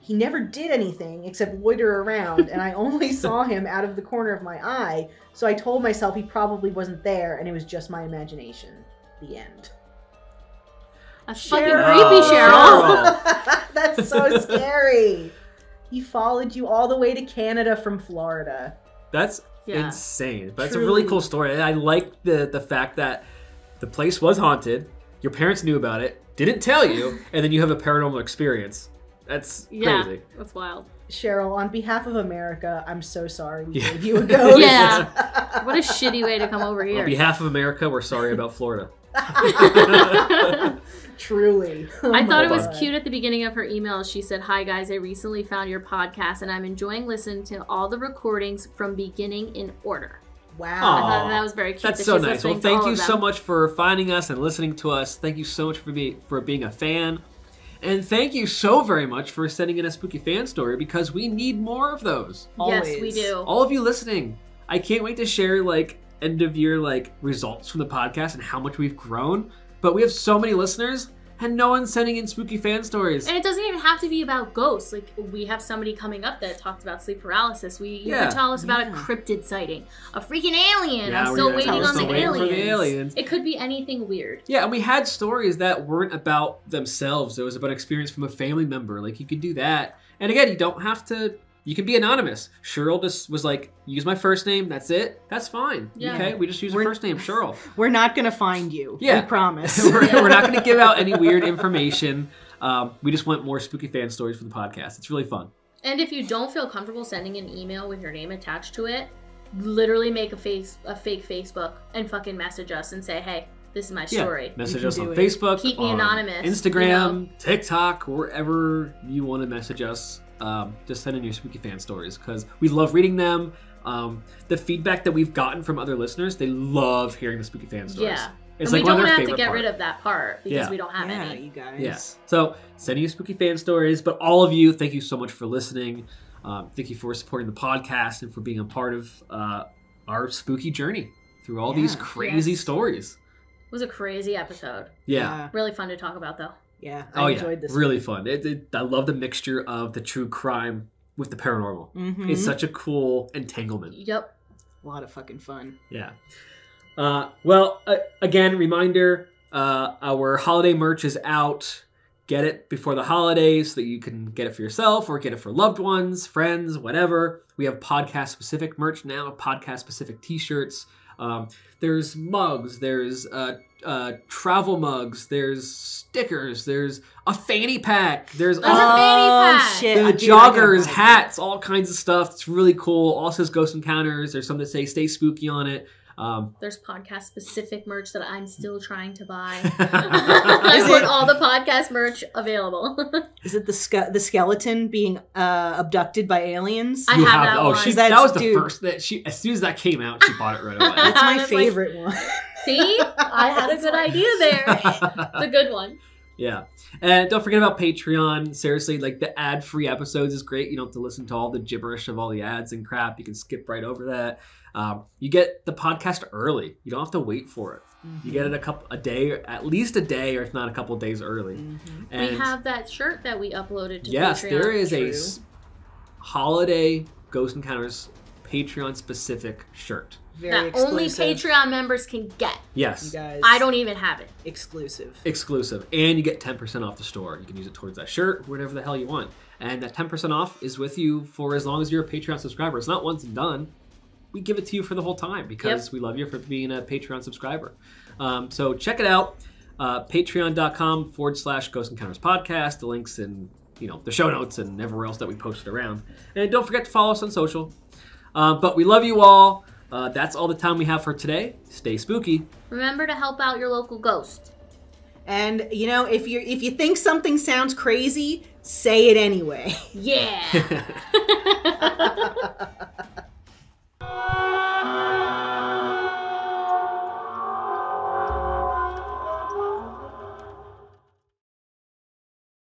Speaker 3: He never did anything except loiter around, and I only saw him out of the corner of my eye, so I told myself he probably wasn't there and it was just my imagination. The end.
Speaker 2: That's fucking creepy, Cheryl.
Speaker 3: That's so scary. He followed you all the way to Canada from Florida.
Speaker 1: That's insane. That's
Speaker 3: Truly.
Speaker 1: a really cool story. I like the fact that the place was haunted, your parents knew about it, didn't tell you, and then you have a paranormal experience. That's crazy.
Speaker 2: That's wild.
Speaker 3: Cheryl, on behalf of America, I'm so sorry we gave you a ghost.
Speaker 2: Yeah. What a shitty way to come over here.
Speaker 1: On behalf of America, we're sorry about Florida.
Speaker 3: Truly.
Speaker 2: I thought it was cute at the beginning of her email. She said, "Hi guys, I recently found your podcast and I'm enjoying listening to all the recordings from beginning in order."
Speaker 3: Wow.
Speaker 2: I thought that was very cute.
Speaker 1: That's
Speaker 2: that
Speaker 1: so
Speaker 2: she's
Speaker 1: nice. Well,
Speaker 2: listening to
Speaker 1: thank
Speaker 2: all
Speaker 1: you
Speaker 2: of
Speaker 1: so
Speaker 2: them.
Speaker 1: much for finding us and listening to us. Thank you so much for being a fan. And thank you so very much for sending in a spooky fan story, because we need more of those.
Speaker 3: Always.
Speaker 2: Yes, we do.
Speaker 1: All of you listening, I can't wait to share end of year results from the podcast and how much we've grown. But we have so many listeners and no one's sending in spooky fan stories.
Speaker 2: And it doesn't even have to be about ghosts. Like, we have somebody coming up that talked about sleep paralysis. You could tell us about a cryptid sighting, a freaking alien.
Speaker 1: Yeah,
Speaker 2: I'm still waiting on
Speaker 1: still
Speaker 2: the
Speaker 1: waiting for
Speaker 2: aliens.
Speaker 1: the aliens.
Speaker 2: It could be anything weird.
Speaker 1: Yeah, and we had stories that weren't about themselves. It was about an experience from a family member. You could do that. And again, you don't have to... You can be anonymous. Cheryl just was like, use my first name, that's it. That's fine.
Speaker 2: Yeah.
Speaker 1: Okay, we just use her first name, Cheryl.
Speaker 3: We're not going to find you.
Speaker 1: Yeah.
Speaker 3: We promise.
Speaker 1: we're not going to give out any weird information. We just want more spooky fan stories for the podcast. It's really fun.
Speaker 2: And if you don't feel comfortable sending an email with your name attached to it, literally make a fake Facebook and fucking message us and say, hey, this is my story.
Speaker 1: Yeah. Message us on Facebook,
Speaker 2: Keep me anonymous.
Speaker 1: Instagram, TikTok, wherever you want to message us. Just send in your spooky fan stories, because we love reading them. The feedback that we've gotten from other listeners, they love hearing the spooky fan stories.
Speaker 2: Yeah.
Speaker 1: It's
Speaker 2: and we
Speaker 1: one of
Speaker 2: don't
Speaker 1: their
Speaker 2: have to
Speaker 1: favorite
Speaker 2: get
Speaker 1: part.
Speaker 2: rid of that part because we don't have any.
Speaker 3: you guys.
Speaker 1: Yes. So send you spooky fan stories, but all of you, thank you so much for listening. Thank you for supporting the podcast and for being a part of our spooky journey through all these crazy stories.
Speaker 2: It was a crazy episode.
Speaker 1: Yeah.
Speaker 2: Really fun to talk about, though.
Speaker 3: Yeah, I enjoyed this.
Speaker 1: Really fun. I love the mixture of the true crime with the paranormal. Mm-hmm. It's such a cool entanglement.
Speaker 2: Yep.
Speaker 3: A lot of fucking fun.
Speaker 1: Yeah. Well, again, reminder, our holiday merch is out. Get it before the holidays so that you can get it for yourself or get it for loved ones, friends, whatever. We have podcast-specific merch now, podcast-specific t-shirts. There's mugs, there's travel mugs, there's stickers, there's a fanny pack, there's
Speaker 2: a fanny pack.
Speaker 3: Shit.
Speaker 1: Joggers, hats, all kinds of stuff. It's really cool. All says Ghost Encounters. There's some that say Stay Spooky on it.
Speaker 2: There's podcast-specific merch that I'm still trying to buy. I put all the podcast merch available. Is it
Speaker 3: the skeleton being abducted by aliens?
Speaker 2: I have that one.
Speaker 1: That was the first that she. As soon as that came out, she bought it right away.
Speaker 3: That's my favorite one.
Speaker 2: See, I had a good idea there. It's a good one.
Speaker 1: Yeah. And don't forget about Patreon. Seriously, like the ad-free episodes is great. You don't have to listen to all the gibberish of all the ads and crap. You can skip right over that. You get the podcast early. You don't have to wait for it. Mm-hmm. You get it at least a day, or if not a couple of days early. Mm-hmm.
Speaker 2: And we have that shirt that we uploaded to Patreon.
Speaker 1: Yes, there is a holiday Ghost Encounters Patreon-specific shirt.
Speaker 2: That only Patreon members can get.
Speaker 1: Yes.
Speaker 3: You guys,
Speaker 2: I don't even have it.
Speaker 3: Exclusive.
Speaker 1: And you get 10% off the store. You can use it towards that shirt, whatever the hell you want. And that 10% off is with you for as long as you're a Patreon subscriber. It's not once and done. We give it to you for the whole time because we love you for being a Patreon subscriber. So check it out. Patreon.com/Ghost Encounters Podcast. The links in the show notes and everywhere else that we posted around. And don't forget to follow us on social. But we love you all. That's all the time we have for today. Stay spooky.
Speaker 2: Remember to help out your local ghost.
Speaker 3: And if you think something sounds crazy, say it anyway.
Speaker 2: Yeah.